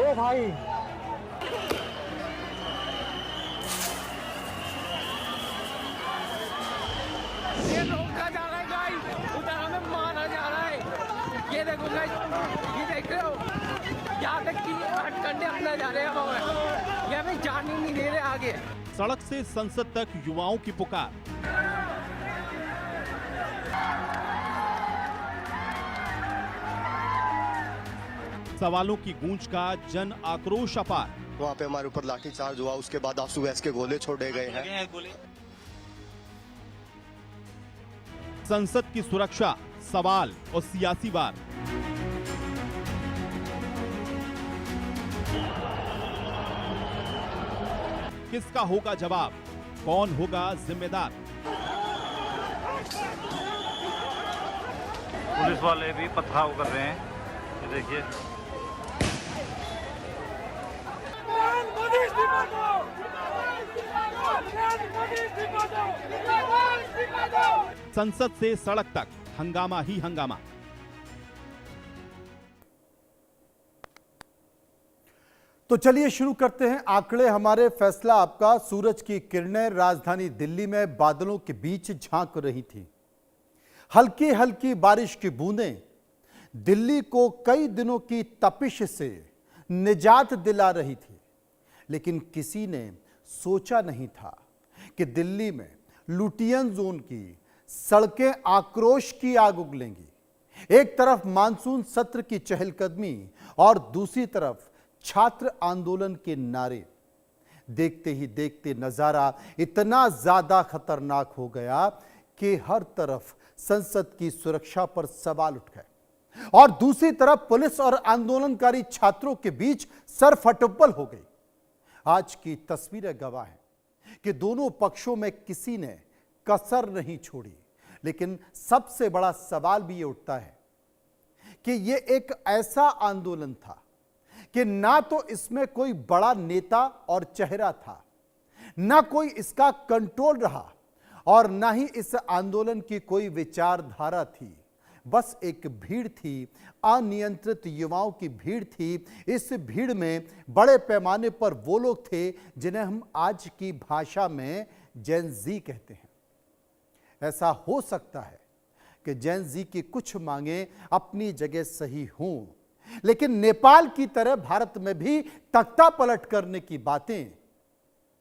ओ भाई ये रोका जा रहा है गाइस, उधर हमें मारा जा रहा है। ये देखो गाइस, ये देख रहे हो, यहाँ तक कि हथकंडे अपना जा रहे हैं हमें, ये हमें जाने नहीं दे रहे आगे। सड़क से संसद तक युवाओं की पुकार। सवालों की गूंज का जन आक्रोश अपार। वहाँ पे हमारे ऊपर लाठीचार्ज हुआ, उसके बाद आंसू गैस के गोले छोड़े गए हैं। संसद की सुरक्षा सवाल और सियासी वार। किसका होगा जवाब, कौन होगा जिम्मेदार? पुलिस वाले भी पथराव कर रहे हैं, ये देखिए। संसद से सड़क तक हंगामा ही हंगामा। तो चलिए शुरू करते हैं आंकड़े हमारे फैसला आपका। सूरज की किरणें राजधानी दिल्ली में बादलों के बीच झांक रही थी। हल्की हल्की बारिश की बूंदें दिल्ली को कई दिनों की तपिश से निजात दिला रही थी, लेकिन किसी ने सोचा नहीं था कि दिल्ली में लुटियन जोन की सड़कें आक्रोश की आग उगलेंगी। एक तरफ मानसून सत्र की चहलकदमी और दूसरी तरफ छात्र आंदोलन के नारे। देखते ही देखते नजारा इतना ज्यादा खतरनाक हो गया कि हर तरफ संसद की सुरक्षा पर सवाल उठ गए और दूसरी तरफ पुलिस और आंदोलनकारी छात्रों के बीच सरफटुब्बल हो गई। आज की तस्वीरें गवाह हैं कि दोनों पक्षों में किसी ने कसर नहीं छोड़ी, लेकिन सबसे बड़ा सवाल भी ये उठता है कि ये एक ऐसा आंदोलन था कि ना तो इसमें कोई बड़ा नेता और चेहरा था, ना कोई इसका कंट्रोल रहा और ना ही इस आंदोलन की कोई विचारधारा थी। बस एक भीड़ थी, अनियंत्रित युवाओं की भीड़ थी। इस भीड़ में बड़े पैमाने पर वो लोग थे जिन्हें हम आज की भाषा में जेन ज़ी कहते हैं। ऐसा हो सकता है कि जेन ज़ी की कुछ मांगें अपनी जगह सही हों, लेकिन नेपाल की तरह भारत में भी तख्ता पलट करने की बातें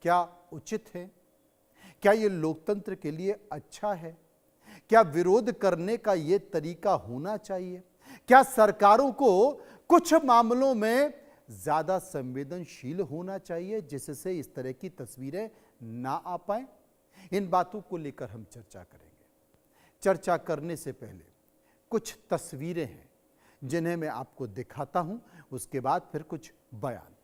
क्या उचित है? क्या यह लोकतंत्र के लिए अच्छा है? क्या विरोध करने का यह तरीका होना चाहिए? क्या सरकारों को कुछ मामलों में ज्यादा संवेदनशील होना चाहिए जिससे इस तरह की तस्वीरें ना आ पाए? इन बातों को लेकर हम चर्चा करेंगे। चर्चा करने से पहले कुछ तस्वीरें हैं जिन्हें मैं आपको दिखाता हूं, उसके बाद फिर कुछ बयान।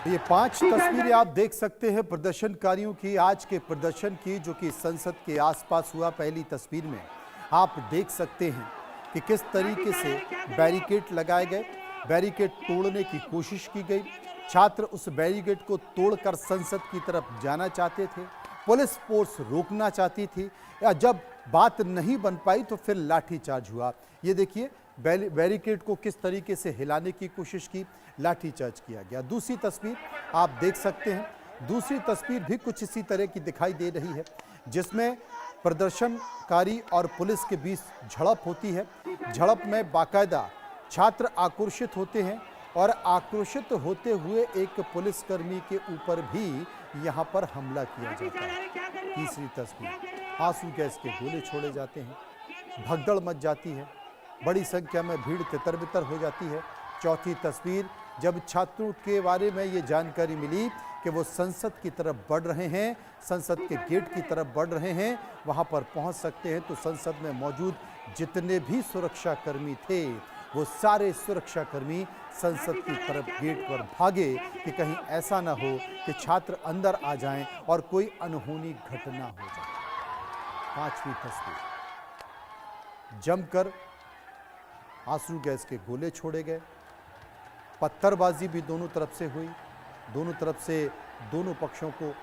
ये 5 तस्वीरें आप देख सकते हैं प्रदर्शनकारियों की, आज के प्रदर्शन की, जो कि संसद के आसपास हुआ। पहली तस्वीर में आप देख सकते हैं कि किस तरीके से बैरिकेड लगाए गए, बैरिकेड तोड़ने की कोशिश की गई। छात्र उस बैरिकेड को तोड़कर संसद की तरफ जाना चाहते थे, पुलिस फोर्स रोकना चाहती थी, या जब बात नहीं बन पाई तो फिर लाठीचार्ज हुआ। ये देखिए बैरिकेड को किस तरीके से हिलाने की कोशिश की, लाठीचार्ज किया गया। दूसरी तस्वीर आप देख सकते हैं। दूसरी तस्वीर भी कुछ इसी तरह की दिखाई दे रही है, जिसमें प्रदर्शनकारी और पुलिस के बीच झड़प होती है। झड़प में बाकायदा छात्र आक्रोशित होते हैं और आक्रोशित होते हुए एक पुलिसकर्मी के ऊपर भी यहाँ पर हमला किया जाता है। तीसरी तस्वीर, आंसू गैस के गोले छोड़े जाते हैं, भगदड़ मच जाती है, बड़ी संख्या में भीड़ तितर-बितर हो जाती है। चौथी तस्वीर, जब छात्रों के बारे में ये जानकारी मिली कि वो संसद की तरफ बढ़ रहे हैं, संसद के गेट की तरफ बढ़ रहे हैं, वहाँ पर पहुँच सकते हैं, तो संसद में मौजूद जितने भी सुरक्षाकर्मी थे वो सारे सुरक्षाकर्मी संसद की तरफ गेट पर भागे कि कहीं ऐसा ना हो कि छात्र अंदर आ जाएं और कोई अनहोनी घटना हो जाए। पांचवी तस्वीर, जमकर आंसू गैस के गोले छोड़े गए, पत्थरबाजी भी दोनों तरफ से हुई, दोनों तरफ से दोनों पक्षों को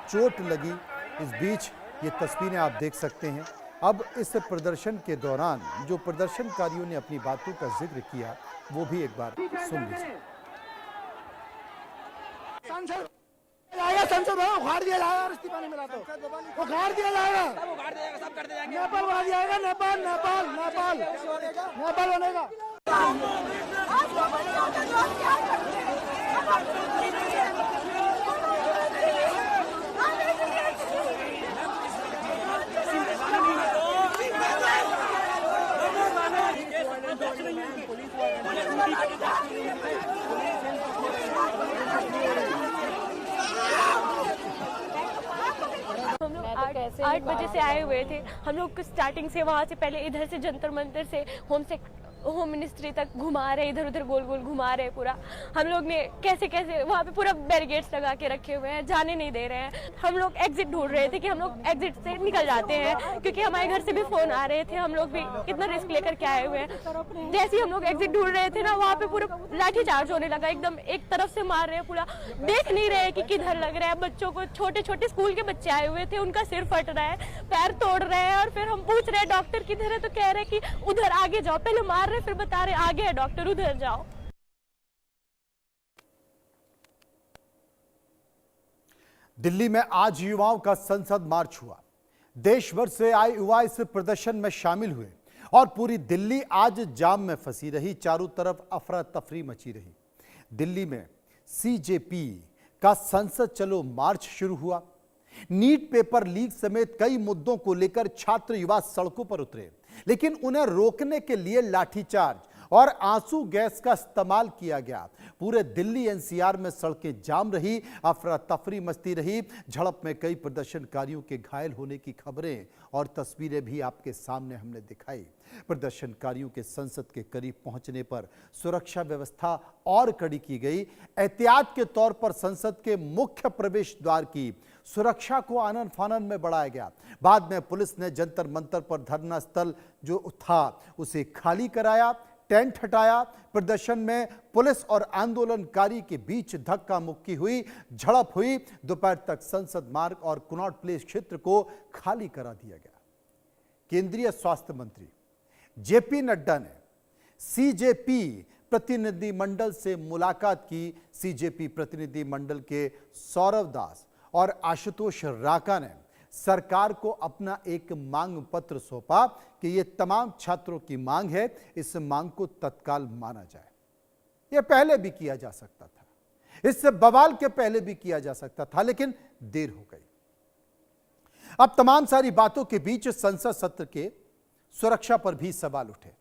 चोट लगी। इस बीच ये तस्वीरें आप देख सकते हैं। अब इस प्रदर्शन के दौरान जो प्रदर्शनकारियों ने अपनी बातों का जिक्र किया वो भी एक बार सुन लीजिए। संसद उखाड़ दिया जाएगा, इस्तीफा नहीं मिला तो उखाड़ दिया जाएगा, सब कर दिया जाएगा। नेपाल बना दिया जाएगा, नेपाल नेपाल नेपाल नेपाल बनेगा। हम लोग 8 बजे से आए हुए थे। हम लोग स्टार्टिंग से वहाँ से पहले इधर से जंतर मंतर से होम मिनिस्ट्री तक घुमा रहे, इधर उधर गोल गोल घुमा रहे पूरा। हम लोग ने कैसे कैसे वहाँ पे पूरा बैरिकेड्स लगा के रखे हुए हैं, जाने नहीं दे रहे हैं। हम लोग एग्जिट ढूंढ रहे थे कि हम लोग एग्जिट से निकल जाते हैं, क्योंकि हमारे घर से भी फोन आ रहे थे। हम लोग भी इतना रिस्क लेकर के आए हुए हैं। जैसे ही हम लोग एग्जिट ढूंढ रहे थे ना, वहाँ पे पूरा लाठी चार्ज होने लगा, एकदम एक तरफ से मार रहे हैं, पूरा देख नहीं रहे कि किधर लग रहा है। बच्चों को, छोटे छोटे स्कूल के बच्चे आए हुए थे, उनका सिर फट रहा है, पैर तोड़ रहे हैं। और फिर हम पूछ रहे हैं डॉक्टर किधर है, तो कह रहे कि उधर आगे जाओ। पहले मार रहे फिर बता रहे आगे है डॉक्टर, उधर जाओ। दिल्ली में आज युवाओं का संसद मार्च हुआ। देश भर से आए युवा इस प्रदर्शन में शामिल हुए और पूरी दिल्ली आज जाम में फंसी रही। चारों तरफ अफरा तफरी मची रही। दिल्ली में सीजेपी का संसद चलो मार्च शुरू हुआ। नीट पेपर लीक समेत कई मुद्दों को लेकर छात्र युवा सड़कों पर उतरे, लेकिन उन्हें रोकने के लिए लाठीचार्ज और आंसू गैस का इस्तेमाल किया गया। पूरे दिल्ली एनसीआर में सड़कें जाम रही, अफरा तफरी मचती रही। झड़प में कई प्रदर्शनकारियों के घायल होने की खबरें और तस्वीरें भी आपके सामने हमने दिखाई। प्रदर्शनकारियों के संसद के करीब पहुंचने पर सुरक्षा व्यवस्था और कड़ी की गई। एहतियात के तौर पर संसद के मुख्य प्रवेश द्वार की सुरक्षा को आनन फानन में बढ़ाया गया। बाद में पुलिस ने जंतर मंतर पर धरना स्थल जो था उसे खाली कराया, टेंट हटाया। प्रदर्शन में पुलिस और आंदोलनकारी के बीच धक्का मुक्की हुई, झड़प हुई। दोपहर तक संसद मार्ग और कनॉट प्लेस क्षेत्र को खाली करा दिया गया। केंद्रीय स्वास्थ्य मंत्री जेपी नड्डा ने सीजेपी प्रतिनिधिमंडल से मुलाकात की। सीजेपी प्रतिनिधिमंडल के सौरव दास और आशुतोष राका ने सरकार को अपना एक मांग पत्र सौंपा कि यह तमाम छात्रों की मांग है, इस मांग को तत्काल माना जाए। यह पहले भी किया जा सकता था, इससे बवाल के पहले भी किया जा सकता था, लेकिन देर हो गई। अब तमाम सारी बातों के बीच संसद सत्र के सुरक्षा पर भी सवाल उठे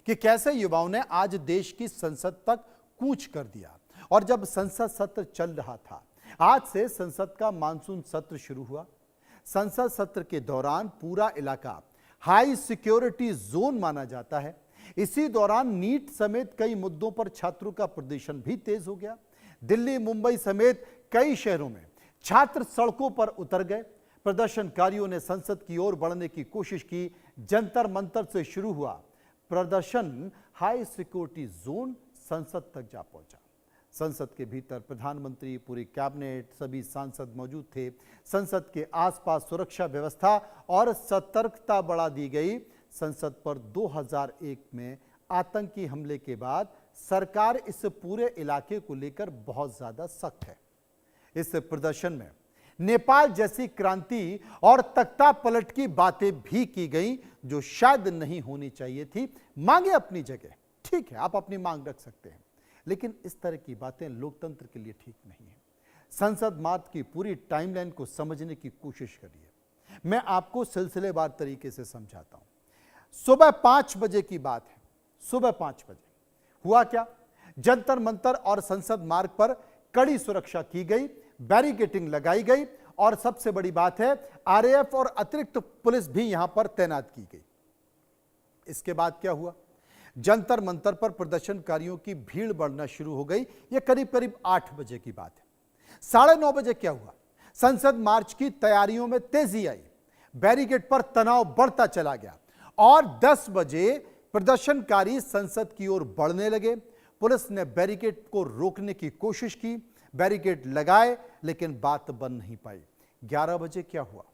कि कैसे युवाओं ने आज देश की संसद तक कूच कर दिया। और जब संसद सत्र चल रहा था, आज से संसद का मानसून सत्र शुरू हुआ। संसद सत्र के दौरान पूरा इलाका हाई सिक्योरिटी जोन माना जाता है। इसी दौरान नीट समेत कई मुद्दों पर छात्रों का प्रदर्शन भी तेज हो गया। दिल्ली, मुंबई समेत कई शहरों में छात्र सड़कों पर उतर गए। प्रदर्शनकारियों ने संसद की ओर बढ़ने की कोशिश की। जंतर मंतर से शुरू हुआ प्रदर्शन हाई सिक्योरिटी जोन संसद तक जा पहुंचा। संसद के भीतर प्रधानमंत्री, पूरी कैबिनेट, सभी सांसद मौजूद थे। संसद के आसपास सुरक्षा व्यवस्था और सतर्कता बढ़ा दी गई। संसद पर 2001 में आतंकी हमले के बाद सरकार इस पूरे इलाके को लेकर बहुत ज्यादा सख्त है। इस प्रदर्शन में नेपाल जैसी क्रांति और तख्ता पलट की बातें भी की गई, जो शायद नहीं होनी चाहिए थी। मांगे अपनी जगह, ठीक है, आप अपनी मांग रख सकते हैं, लेकिन इस तरह की बातें लोकतंत्र के लिए ठीक नहीं है। संसद मार्च की पूरी टाइमलाइन को समझने की कोशिश करिए। मैं आपको सिलसिलेवार तरीके से समझाता हूं। सुबह 5 बजे की बात है। सुबह 5 बजे हुआ क्या? जंतर मंतर और संसद मार्ग पर कड़ी सुरक्षा की गई, बैरिकेडिंग लगाई गई और सबसे बड़ी बात है आरएएफ और अतिरिक्त पुलिस भी यहां पर तैनात की गई। इसके बाद क्या हुआ? जंतर मंतर पर प्रदर्शनकारियों की भीड़ बढ़ना शुरू हो गई। यह करीब करीब 8 बजे की बात है। 9:30 बजे क्या हुआ? संसद मार्च की तैयारियों में तेजी आई, बैरिकेड पर तनाव बढ़ता चला गया और 10 बजे प्रदर्शनकारी संसद की ओर बढ़ने लगे। पुलिस ने बैरिकेड को रोकने की कोशिश की, बैरिकेड लगाए, लेकिन बात बन नहीं पाई। 11 बजे क्या हुआ?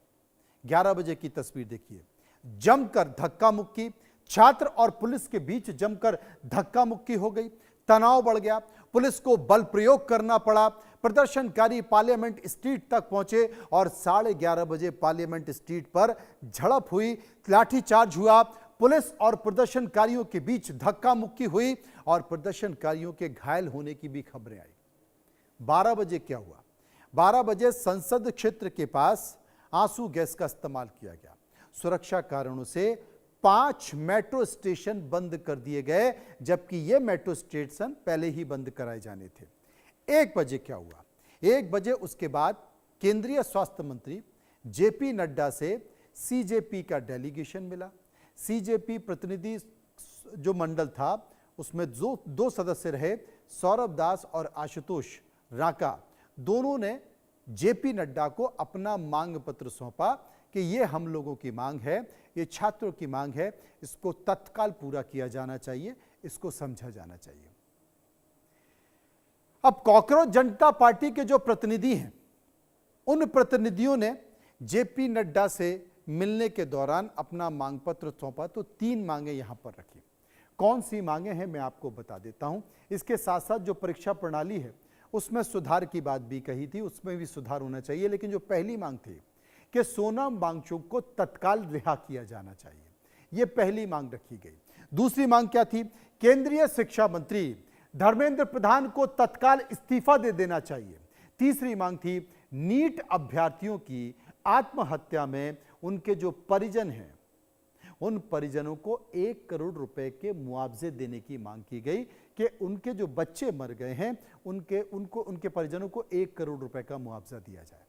11 बजे की तस्वीर देखिए, जमकर धक्का मुक्की, छात्र और पुलिस के बीच जमकर धक्का मुक्की हो गई, तनाव बढ़ गया, पुलिस को बल प्रयोग करना पड़ा, प्रदर्शनकारी पार्लियामेंट स्ट्रीट तक पहुंचे और 11:30 बजे पार्लियामेंट स्ट्रीट पर झड़प हुई, लाठीचार्ज हुआ, पुलिस और प्रदर्शनकारियों के बीच धक्का मुक्की हुई और प्रदर्शनकारियों के घायल होने की भी खबरें आई। 12 बजे क्या हुआ? 12 बजे संसद क्षेत्र के पास आंसू गैस का इस्तेमाल किया गया। सुरक्षा कारणों से 5 मेट्रो स्टेशन बंद कर दिए गए, जबकि ये मेट्रो स्टेशन पहले ही बंद कराए जाने थे। 1 बजे क्या हुआ? 1 बजे उसके बाद केंद्रीय स्वास्थ्य मंत्री जेपी नड्डा से सीजेपी का डेलीगेशन मिला। सीजेपी प्रतिनिधि जो मंडल था उसमें जो 2 सदस्य रहे, सौरभ दास और आशुतोष राका, दोनों ने जेपी नड्डा को अपना मांग पत्र सौंपा कि ये हम लोगों की मांग है, ये छात्रों की मांग है, इसको तत्काल पूरा किया जाना चाहिए, इसको समझा जाना चाहिए। अब कॉकरोच जनता पार्टी के जो प्रतिनिधि हैं, उन प्रतिनिधियों ने जेपी नड्डा से मिलने के दौरान अपना मांग पत्र सौंपा, तो 3 मांगे यहां पर रखी। कौन सी मांगे हैं मैं आपको बता देता हूं। इसके साथ साथ जो परीक्षा प्रणाली है उसमें सुधार की बात भी कही थी, उसमें भी सुधार होना चाहिए। लेकिन जो पहली मांग थी कि सोनम वांगचुक को तत्काल रिहा किया जाना चाहिए, यह पहली मांग रखी गई। दूसरी मांग क्या थी? केंद्रीय शिक्षा मंत्री धर्मेंद्र प्रधान को तत्काल इस्तीफा दे देना चाहिए। तीसरी मांग थी नीट अभ्यर्थियों की आत्महत्या में उनके जो परिजन हैं, उन परिजनों को 1 करोड़ रुपए के मुआवजे देने की मांग की गई कि उनके जो बच्चे मर गए हैं उनके परिजनों को 1 करोड़ रुपए का मुआवजा दिया जाए।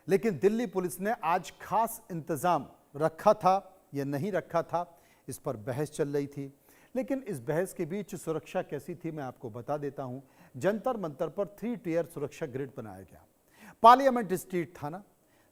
लेकिन दिल्ली पुलिस ने आज खास इंतजाम रखा था या नहीं रखा था, इस पर बहस चल रही थी। लेकिन इस बहस के बीच सुरक्षा कैसी थी मैं आपको बता देता हूं। जंतर मंतर पर 3 टियर सुरक्षा ग्रिड बनाया गया। पार्लियामेंट स्ट्रीट थाना,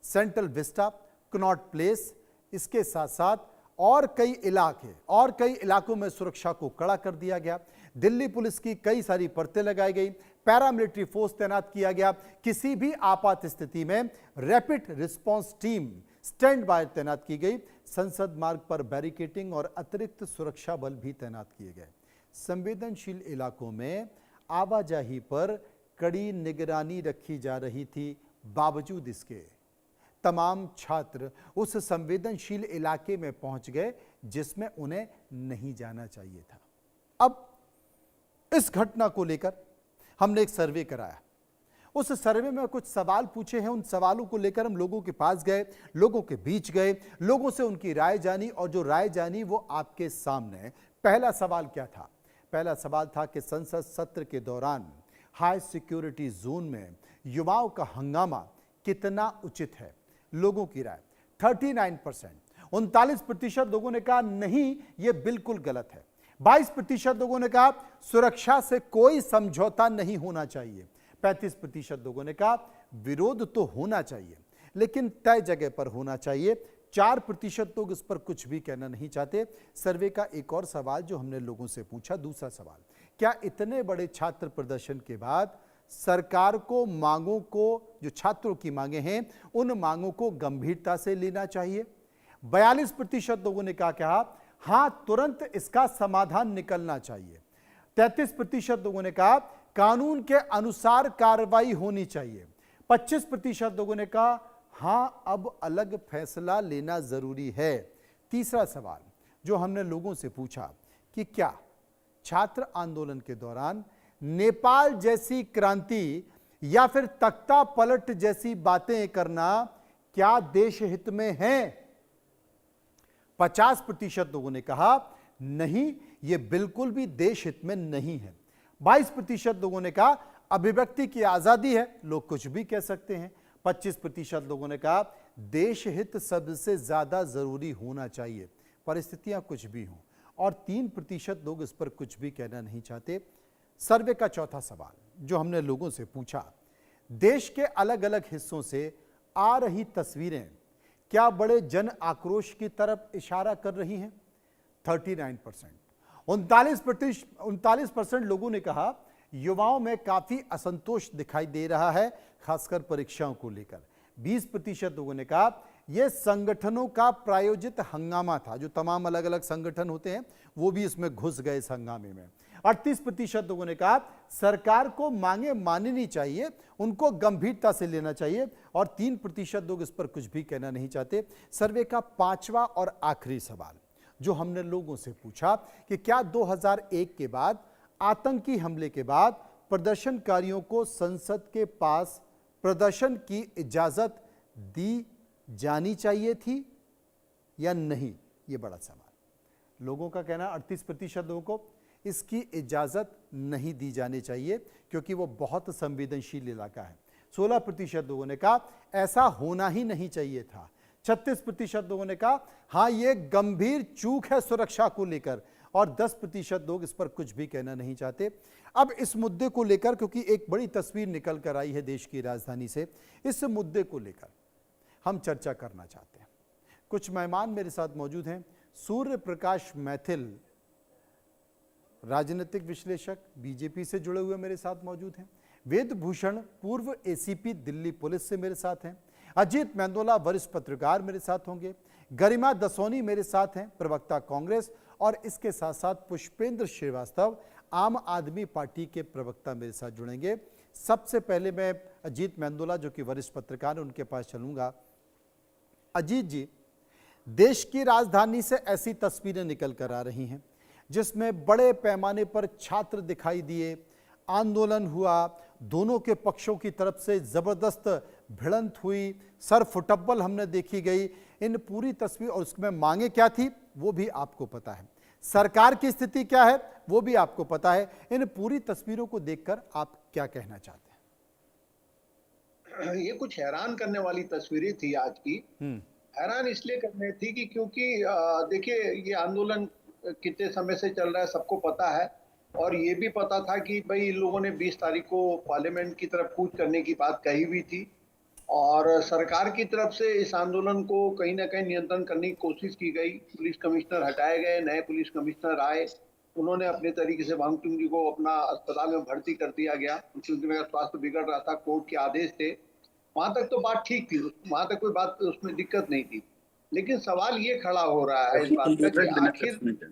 सेंट्रल विस्टा, कनॉट प्लेस, इसके साथ साथ और कई इलाकों में सुरक्षा को कड़ा कर दिया गया। दिल्ली पुलिस की कई सारी परतें लगाई गई, पैरामिलिट्री फोर्स तैनात किया गया। किसी भी आपात स्थिति में rapid response team stand by तैनात की गई। संसद मार्ग पर बैरिकेडिंग और अतिरिक्त सुरक्षा बल भी तैनात किए गए। संवेदनशील इलाकों में आवाजाही पर कड़ी निगरानी रखी जा रही थी। बावजूद इसके तमाम छात्र उस संवेदनशील इलाके में पहुंच गए जिसमें उन्हें नहीं जाना चाहिए था। अब इस घटना को लेकर हमने एक सर्वे कराया। उस सर्वे में कुछ सवाल पूछे हैं, उन सवालों को लेकर हम लोगों के पास गए, लोगों के बीच गए, लोगों से उनकी राय जानी और जो राय जानी वो आपके सामने। पहला सवाल क्या था? पहला सवाल था कि संसद सत्र के दौरान हाई सिक्योरिटी जोन में युवाओं का हंगामा कितना उचित है? लोगों की राय 39%, 39% लोगों ने कहा नहीं, यह बिल्कुल गलत है। 22% लोगों ने कहा सुरक्षा से कोई समझौता नहीं होना चाहिए। 35% लोगों ने कहा विरोध तो होना चाहिए लेकिन तय जगह पर होना चाहिए। 4% लोग इस पर कुछ भी कहना नहीं चाहते। सर्वे का एक और सवाल जो हमने लोगों से पूछा, दूसरा सवाल, क्या इतने बड़े छात्र प्रदर्शन के बाद सरकार को मांगों को, जो छात्रों की मांगे हैं, उन मांगों को गंभीरता से लेना चाहिए? 42% लोगों ने कहा हां, तुरंत इसका समाधान निकलना चाहिए। 33% लोगों ने कहा कानून के अनुसार कार्रवाई होनी चाहिए। 25% लोगों ने कहा हां, अब अलग फैसला लेना जरूरी है। तीसरा सवाल जो हमने लोगों से पूछा कि क्या छात्र आंदोलन के दौरान नेपाल जैसी क्रांति या फिर तख्ता पलट जैसी बातें करना क्या देश हित में है? 50% लोगों ने कहा नहीं, यह बिल्कुल भी देश हित में नहीं है। 22% लोगों ने कहा अभिव्यक्ति की आजादी है, लोग कुछ भी कह सकते हैं। 25% लोगों ने कहा देश हित सबसे ज्यादा जरूरी होना चाहिए, परिस्थितियां कुछ भी हों। और 3% लोग इस पर कुछ भी कहना नहीं चाहते। सर्वे का चौथा सवाल जो हमने लोगों से पूछा, देश के अलग अलग हिस्सों से आ रही तस्वीरें क्या बड़े जन आक्रोश की तरफ इशारा कर रही हैं? 39%। 39% लोगों ने कहा युवाओं में काफी असंतोष दिखाई दे रहा है, खासकर परीक्षाओं को लेकर। 20% लोगों ने कहा यह संगठनों का प्रायोजित हंगामा था, जो तमाम अलग अलग संगठन होते हैं वो भी इसमें घुस गए इस हंगामे में। 38% लोगों ने कहा सरकार को मांगे माननी चाहिए, उनको गंभीरता से लेना चाहिए, और 3% लोग इस पर कुछ भी कहना नहीं चाहते। सर्वे का 5वां और आखिरी सवाल जो हमने लोगों से पूछा कि क्या 2001 के बाद आतंकी हमले के बाद प्रदर्शनकारियों को संसद के पास प्रदर्शन की इजाजत दी जानी चाहिए थी या नहीं, ये बड़ा सवाल। लोगों का कहना 38% लोगों को इसकी इजाजत नहीं दी जानी चाहिए क्योंकि वो बहुत संवेदनशील इलाका है। 16% लोगों ने कहा ऐसा होना ही नहीं चाहिए था। 36% लोगों ने कहा हाँ ये गंभीर चूक है सुरक्षा को लेकर, और 10% लोग इस पर कुछ भी कहना नहीं चाहते। अब इस मुद्दे को लेकर, क्योंकि एक बड़ी तस्वीर निकल कर आई है देश की राजधानी से, इस मुद्दे को लेकर हम चर्चा करना चाहते हैं। कुछ मेहमान मेरे साथ मौजूद हैं। सूर्य प्रकाश मैथिल राजनीतिक विश्लेषक बीजेपी से जुड़े हुए मेरे साथ मौजूद हैं। वेद भूषण पूर्व एसीपी दिल्ली पुलिस से मेरे साथ हैं। अजीत मेंदोला वरिष्ठ पत्रकार मेरे साथ होंगे। गरिमा दसोनी मेरे साथ हैं, प्रवक्ता कांग्रेस, और इसके साथ साथ पुष्पेंद्र श्रीवास्तव आम आदमी पार्टी के प्रवक्ता मेरे साथ जुड़ेंगे। सबसे पहले मैं अजीत मेंदोला जो कि वरिष्ठ पत्रकार हैं उनके पास चलूंगा। अजीत जी, देश की राजधानी से ऐसी तस्वीरें निकल कर आ रही हैं जिसमें बड़े पैमाने पर छात्र दिखाई दिए, आंदोलन हुआ, दोनों के पक्षों की तरफ से जबरदस्त भिड़ंत हुई, सर फुटबॉल हमने देखी गई। इन पूरी तस्वीर और उसमें मांगे क्या थी वो भी आपको पता है, सरकार की स्थिति क्या है वो भी आपको पता है। इन पूरी तस्वीरों को देखकर आप क्या कहना चाहते हैं? ये कुछ हैरान करने वाली तस्वीरें थी आज की। हैरान इसलिए करने थी कि क्योंकि देखिए ये आंदोलन कितने समय से चल रहा है सबको पता है, और ये भी पता था कि भाई इन लोगों ने 20 तारीख को पार्लियामेंट की तरफ कूच करने की बात कही हुई थी, और सरकार की तरफ से इस आंदोलन को कहीं ना कहीं नियंत्रण करने की कोशिश की गई। पुलिस कमिश्नर हटाए गए, नए पुलिस कमिश्नर आए, उन्होंने अपने तरीके से वांगचुक जी को अपना अस्पताल में भर्ती कर दिया गया क्योंकि उनका स्वास्थ्य बिगड़ रहा था, कोर्ट के आदेश थे। वहां तक तो बात ठीक थी, वहां तक कोई बात उसमें दिक्कत नहीं थी। लेकिन सवाल ये खड़ा हो रहा है इस बात का कि आखिर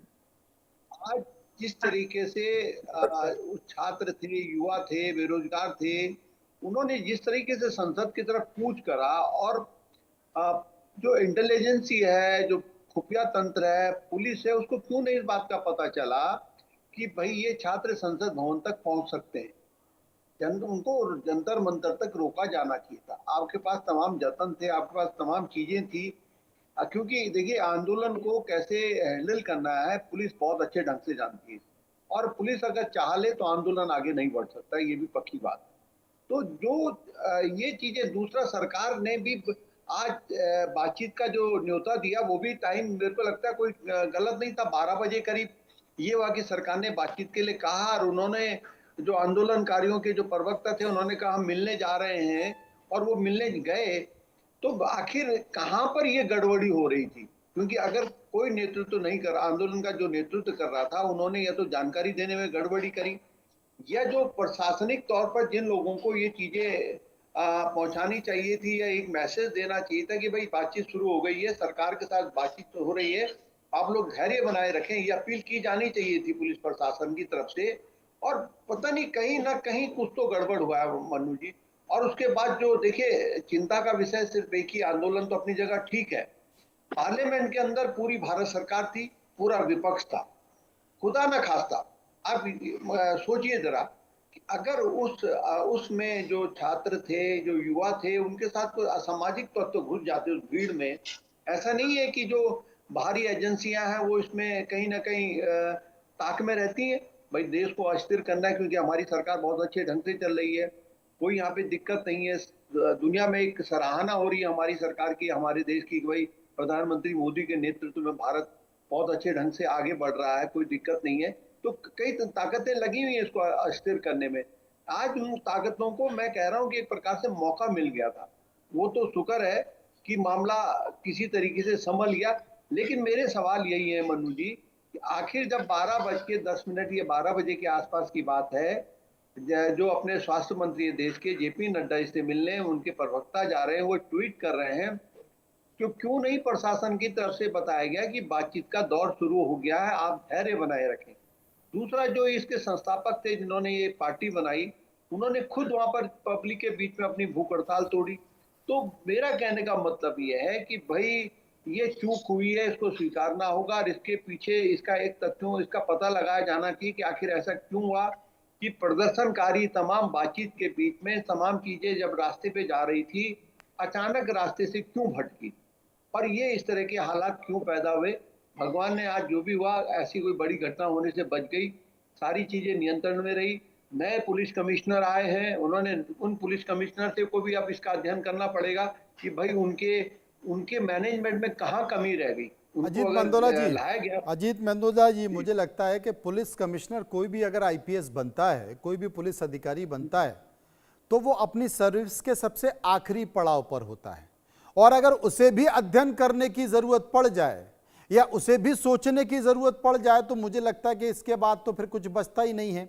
आज जिस तरीके से छात्र थे, युवा थे, बेरोजगार थे, उन्होंने जिस तरीके से संसद की तरफ कूच करा, और जो इंटेलिजेंसी है, जो खुफिया तंत्र है, पुलिस है, उसको क्यों नहीं इस बात का पता चला कि भाई ये छात्र संसद भवन तक पहुंच सकते हैं। उनको जंतर मंतर तक रोका जाना चाहिए था। आपके पास तमाम जतन थे, आपके पास तमाम चीजें थी, क्योंकि देखिए आंदोलन को कैसे हैंडल करना है पुलिस बहुत अच्छे ढंग से जानती है, और पुलिस अगर चाह ले तो आंदोलन आगे नहीं बढ़ सकता, ये भी पक्की बात है। तो जो ये चीजें, दूसरा सरकार ने भी आज बातचीत का जो न्योता दिया वो भी टाइम मेरे को लगता है कोई गलत नहीं था। 12 बजे करीब ये हुआ कि सरकार ने बातचीत के लिए कहा, और उन्होंने जो आंदोलनकारियों के जो प्रवक्ता थे उन्होंने कहा हम मिलने जा रहे हैं, और वो मिलने गए। तो आखिर कहाँ पर ये गड़बड़ी हो रही थी? क्योंकि अगर कोई नेतृत्व नहीं कर, आंदोलन का जो नेतृत्व कर रहा था उन्होंने या तो जानकारी देने में गड़बड़ी करी, या जो प्रशासनिक तौर पर जिन लोगों को ये चीजें पहुंचानी चाहिए थी या एक मैसेज देना चाहिए था कि भाई बातचीत शुरू हो गई है, सरकार के साथ बातचीत तो हो रही है, आप लोग धैर्य बनाए रखें, ये अपील की जानी चाहिए थी पुलिस प्रशासन की तरफ से। और पता नहीं कहीं ना कहीं कुछ तो गड़बड़ हुआ है मनु जी। और उसके बाद जो देखिए चिंता का विषय सिर्फ एक ही, आंदोलन तो अपनी जगह ठीक है, पार्लियामेंट के अंदर पूरी भारत सरकार थी, पूरा विपक्ष था। खुदा न खास्ता आप सोचिए जरा कि अगर उसमें जो छात्र थे, जो युवा थे, उनके साथ कोई असामाजिक तत्व घुस जाते उस भीड़ में। ऐसा नहीं है कि जो बाहरी एजेंसियां हैं वो इसमें कहीं ना कहीं ताक में रहती हैं। भाई देश को अस्थिर करना है, क्योंकि हमारी सरकार बहुत अच्छे ढंग से चल रही है, कोई यहाँ पे दिक्कत नहीं है। दुनिया में एक सराहना हो रही है हमारी सरकार की, हमारे देश की, भाई प्रधानमंत्री मोदी के नेतृत्व में भारत बहुत अच्छे ढंग से आगे बढ़ रहा है, कोई दिक्कत नहीं है। तो कई ताकतें लगी हुई है इसको अस्थिर करने में। आज उन ताकतों को मैं कह रहा हूँ कि एक प्रकार से मौका मिल गया था। वो तो शुक्र है कि मामला किसी तरीके से संभल गया। लेकिन मेरे सवाल यही है मनु जी कि आखिर जब 12:10 या 12 बजे के आसपास की बात है, जो अपने स्वास्थ्य मंत्री है देश के जेपी नड्डा से मिलने उनके प्रवक्ता जा रहे हैं, वो ट्वीट कर रहे हैं क्यों नहीं प्रशासन की तरफ से बताया गया कि बातचीत का दौर शुरू हो गया है, आप धैर्य बनाए रखें। दूसरा, जो इसके संस्थापक थे जिन्होंने ये पार्टी बनाई, उन्होंने खुद वहां पर पब्लिक के बीच में अपनी भूख हड़ताल तोड़ी। तो मेरा कहने का मतलब ये है कि भाई ये चूक हुई है, इसको स्वीकारना होगा और इसके पीछे इसका एक तथ्यों इसका पता लगाया जाना चाहिए कि आखिर ऐसा क्यों हुआ कि प्रदर्शनकारी तमाम बातचीत के बीच में तमाम चीजें जब रास्ते पे जा रही थी अचानक रास्ते से क्यों भटकी और ये इस तरह के हालात क्यों पैदा हुए। भगवान ने आज जो भी हुआ, ऐसी कोई बड़ी घटना होने से बच गई, सारी चीजें नियंत्रण में रही। नए पुलिस कमिश्नर आए हैं, उन्होंने उन पुलिस कमिश्नर से को भी अब इसका अध्ययन करना पड़ेगा कि भाई उनके मैनेजमेंट में कहाँ कमी रह गई। अजीत मेंदोला जी, मुझे लगता है कि पुलिस कमिश्नर कोई भी अगर आईपीएस बनता है, कोई भी पुलिस अधिकारी बनता है, तो वो अपनी सर्विस के सबसे आखिरी पड़ाव पर होता है और अगर उसे भी अध्ययन करने की जरूरत पड़ जाए या उसे भी सोचने की जरूरत पड़ जाए तो मुझे लगता है कि इसके बाद तो फिर कुछ बचता ही नहीं है।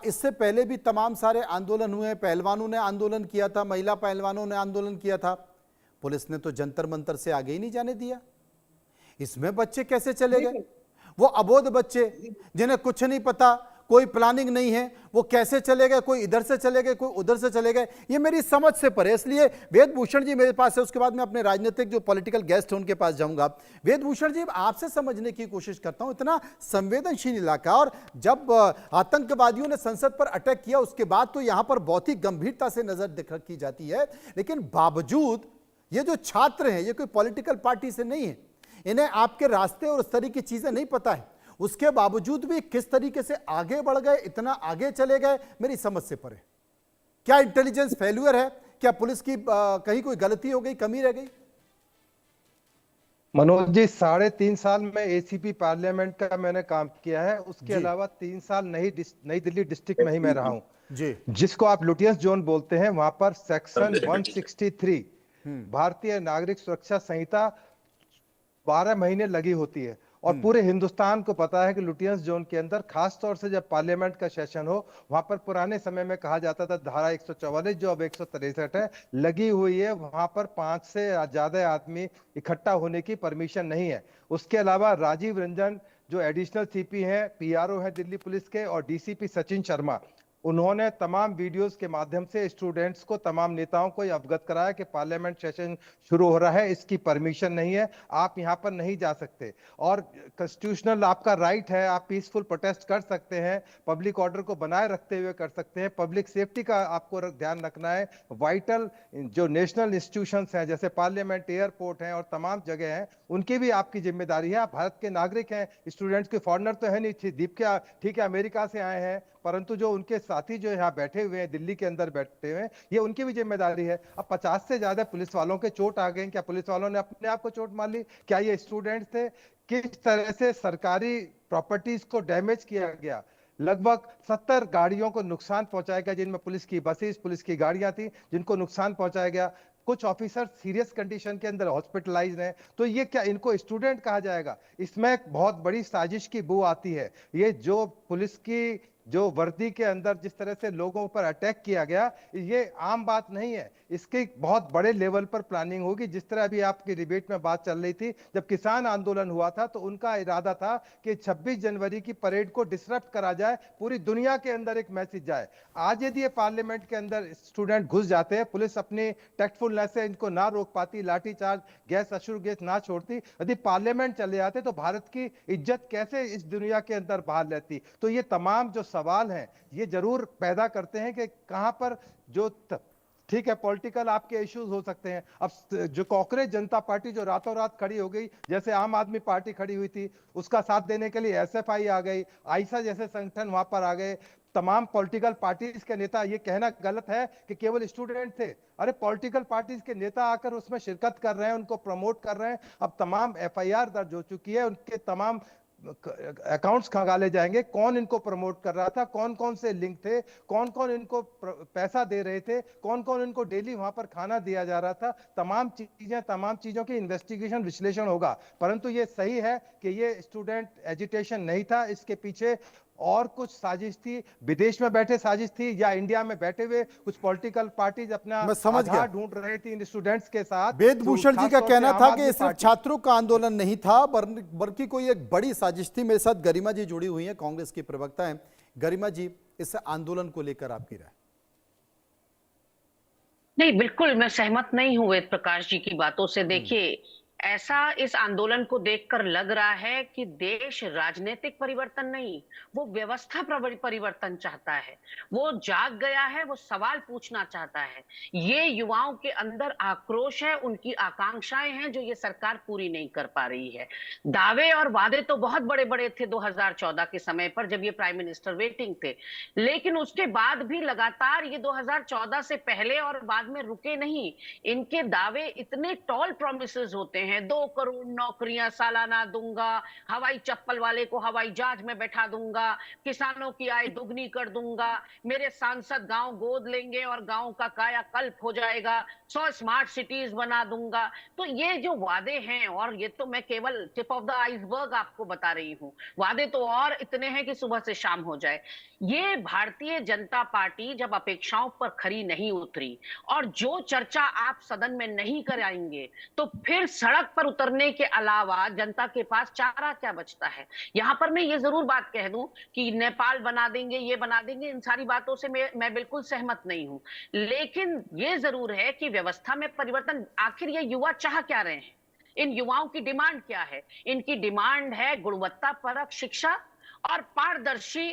इससे पहले भी तमाम सारे आंदोलन हुए, पहलवानों ने आंदोलन किया था, महिला पहलवानों ने आंदोलन किया था, पुलिस ने तो जंतर मंतर से आगे ही नहीं जाने दिया। इसमें बच्चे कैसे चले गए? वो अबोध बच्चे जिन्हें कुछ नहीं पता, कोई प्लानिंग नहीं है, वो कैसे चले गए? कोई इधर से चले गए, कोई उधर से चले गए, ये मेरी समझ से परे। इसलिए वेदभूषण जी मेरे पास है, उसके बाद मैं अपने राजनीतिक जो पॉलिटिकल गेस्ट हैं उनके पास जाऊंगा। वेदभूषण जी, आपसे समझने की कोशिश करता हूं, इतना संवेदनशील इलाका और जब आतंकवादियों ने संसद पर अटैक किया उसके बाद तो यहां पर बहुत ही गंभीरता से नजर रखी जाती है, लेकिन बावजूद ये जो छात्र हैं ये कोई पॉलिटिकल पार्टी से नहीं है, इन्हें आपके रास्ते और उस तरह की चीजें नहीं पता है, उसके बावजूद भी किस तरीके से आगे बढ़ गए, इतना आगे चले गए, मेरी समझ से परे। क्या इंटेलिजेंस फेल्यूर है? क्या पुलिस की कहीं कोई गलती हो गई, कमी रह गई? मनोज जी, 3.5 साल में एसीपी पार्लियामेंट का मैंने काम किया है, उसके अलावा 3 साल नई दिल्ली डिस्ट्रिक्ट में ही मैं रहा हूं जी, जिसको आप लुटियंस जोन बोलते हैं। वहां पर सेक्शन 163 भारतीय नागरिक सुरक्षा संहिता 12 महीने लगी होती है और पूरे हिंदुस्तान को पता है कि लुटियंस जोन के अंदर खास तौर से जब पार्लियामेंट का सेशन हो, वहां पर पुराने समय में कहा जाता था धारा 144 जो अब 163 है लगी हुई है, वहां पर 5 से ज्यादा आदमी इकट्ठा होने की परमिशन नहीं है। उसके अलावा राजीव रंजन जो एडिशनल सीपी हैं, पीआरओ है दिल्ली पुलिस के, और डीसीपी सचिन शर्मा, उन्होंने तमाम वीडियोस के माध्यम से स्टूडेंट्स को, तमाम नेताओं को अवगत कराया कि पार्लियामेंट सेशन शुरू हो रहा है, इसकी परमिशन नहीं है, आप यहां पर नहीं जा सकते और कॉन्स्टिट्यूशनल आपका राइट है, आप पीसफुल प्रोटेस्ट कर सकते हैं, पब्लिक ऑर्डर को बनाए रखते हुए कर सकते हैं, पब्लिक सेफ्टी का आपको ध्यान रखना है, वाइटल जो नेशनल इंस्टीट्यूशंस हैं जैसे पार्लियामेंट, एयरपोर्ट हैं और तमाम जगह हैं, उनकी भी आपकी जिम्मेदारी है। आप भारत के नागरिक हैं, स्टूडेंट्स के फॉरेनर तो है नहीं, दीप के ठीक है अमेरिका से आए हैं, परंतु जो उनके साथी जो यहाँ बैठे हुए हैं, दिल्ली के अंदर बैठे हुए हैं, ये उनकी भी जिम्मेदारी है। अब 50 से ज्यादा पुलिस वालों के चोट आ गए, क्या पुलिस वालों ने अपने आप को चोट मार ली? क्या ये स्टूडेंट्स थे? किस तरह से सरकारी प्रॉपर्टीज को डैमेज किया गया? लगभग 70 गाड़ियों को नुकसान पहुंचाया गया, जिनमें पुलिस की बसेस, पुलिस की गाड़ियां थी जिनको नुकसान पहुंचाया गया। कुछ ऑफिसर सीरियस कंडीशन के अंदर हॉस्पिटलाइज हैं, तो ये क्या इनको स्टूडेंट कहा जाएगा? इसमें एक बहुत बड़ी साजिश की बू आती है। ये जो पुलिस की जो वर्दी के अंदर जिस तरह से लोगों पर अटैक किया गया, ये आम बात नहीं है, इसके बहुत बड़े लेवल पर प्लानिंग होगी। जिस तरह अभी आपकी डिबेट में बात चल रही थी, जब किसान आंदोलन हुआ था तो उनका इरादा था कि 26 जनवरी की परेड को डिसरप्ट करा जाए, पूरी दुनिया के अंदर एक मैसेज जाए। आज यदि ये पार्लियामेंट के अंदर स्टूडेंट घुस जाते हैं, पुलिस अपनी टैक्टफुलनेस से इनको ना रोक पाती, लाठीचार्ज, गैस अश्रु गैस ना छोड़ती, यदि पार्लियामेंट चले जाते तो भारत की इज्जत कैसे इस दुनिया के अंदर बाहर रहती? तो ये तमाम जो सवाल हैं ये जरूर पैदा करते हैं कि कहां पर जो ठीक है पॉलिटिकल आपके इश्यूज हो सकते हैं। अब जो कांग्रेस जनता पार्टी जो रातों रात खड़ी हो गई, जैसे आम आदमी पार्टी खड़ी हुई थी, उसका साथ देने के लिए एसएफआई आ गई, आईसा जैसे संगठन वहां पर आ गए, तमाम पॉलिटिकल पार्टीज के नेता। ये कहना गलत है कि केवल स्टूडेंट थे, अरे पॉलिटिकल पार्टीज के नेता आकर उसमें शिरकत कर रहे हैं, उनको प्रमोट कर रहे हैं। अब तमाम एफआईआर दर्ज हो चुकी है, उनके तमाम अकाउंट्स खंगाले जाएंगे, कौन इनको प्रमोट कर रहा था, कौन कौन से लिंक थे, कौन कौन इनको पैसा दे रहे थे, कौन कौन इनको डेली वहां पर खाना दिया जा रहा था। तमाम चीजों की इन्वेस्टिगेशन, विश्लेषण होगा। परंतु ये सही है कि ये स्टूडेंट एजिटेशन नहीं था, इसके पीछे और कुछ साजिश थी, विदेश में बैठे साजिश थी, या इंडिया में बैठे हुए कुछ पॉलिटिकल पार्टीज अपना आधार ढूंढ रहे थे इन स्टूडेंट्स के साथ। वेदभूषण जी का कहना था कि सिर्फ छात्रों का आंदोलन नहीं था बल्कि कोई एक बड़ी साजिश थी। मेरे साथ गरिमा जी जुड़ी हुई हैं, कांग्रेस की प्रवक्ता हैं। गरिमा जी, इस आंदोलन को लेकर आपकी राय? नहीं, बिल्कुल मैं सहमत नहीं हूं वेद प्रकाश जी की बातों से। देखिए, ऐसा इस आंदोलन को देखकर लग रहा है कि देश राजनीतिक परिवर्तन नहीं, वो व्यवस्था परिवर्तन चाहता है। वो जाग गया है, वो सवाल पूछना चाहता है। ये युवाओं के अंदर आक्रोश है, उनकी आकांक्षाएं हैं जो ये सरकार पूरी नहीं कर पा रही है। दावे और वादे तो बहुत बड़े बड़े थे 2014 के समय पर, जब ये प्राइम मिनिस्टर वेटिंग थे, लेकिन उसके बाद भी लगातार ये 2014 से पहले और बाद में रुके नहीं। इनके दावे इतने टॉल प्रोमिसेस होते हैं, 2 करोड़ नौकरियां सालाना दूंगा, हवाई चप्पल वाले को हवाई जहाज में बैठा दूंगा, किसानों की आय दुगनी कर दूंगा, मेरे सांसद गांव गोद लेंगे और गांव का कायाकल्प हो जाएगा, 100 स्मार्ट सिटीज बना दूंगा। तो ये जो वादे हैं, और ये तो मैं केवल टिप ऑफ द आइसबर्ग आपको बता रही हूं, वादे तो और इतने हैं कि सुबह से शाम हो जाए। ये भारतीय जनता पार्टी जब अपेक्षाओं पर खरी नहीं उतरी और जो चर्चा आप सदन में नहीं कराएंगे, तो फिर सड़क पर उतरने के अलावा जनता के पास चारा क्या बचता है। यहां पर मैं ये जरूर बात कह दूं कि नेपाल बना देंगे, ये बना देंगे, इन सारी बातों से मैं बिल्कुल सहमत नहीं हूं। लेकिन ये जरूर है कि व्यवस्था में परिवर्तन, आखिर ये युवा चाह क्या रहे हैं, इन युवाओं की डिमांड क्या है? इनकी डिमांड है गुणवत्तापरक शिक्षा और पारदर्शी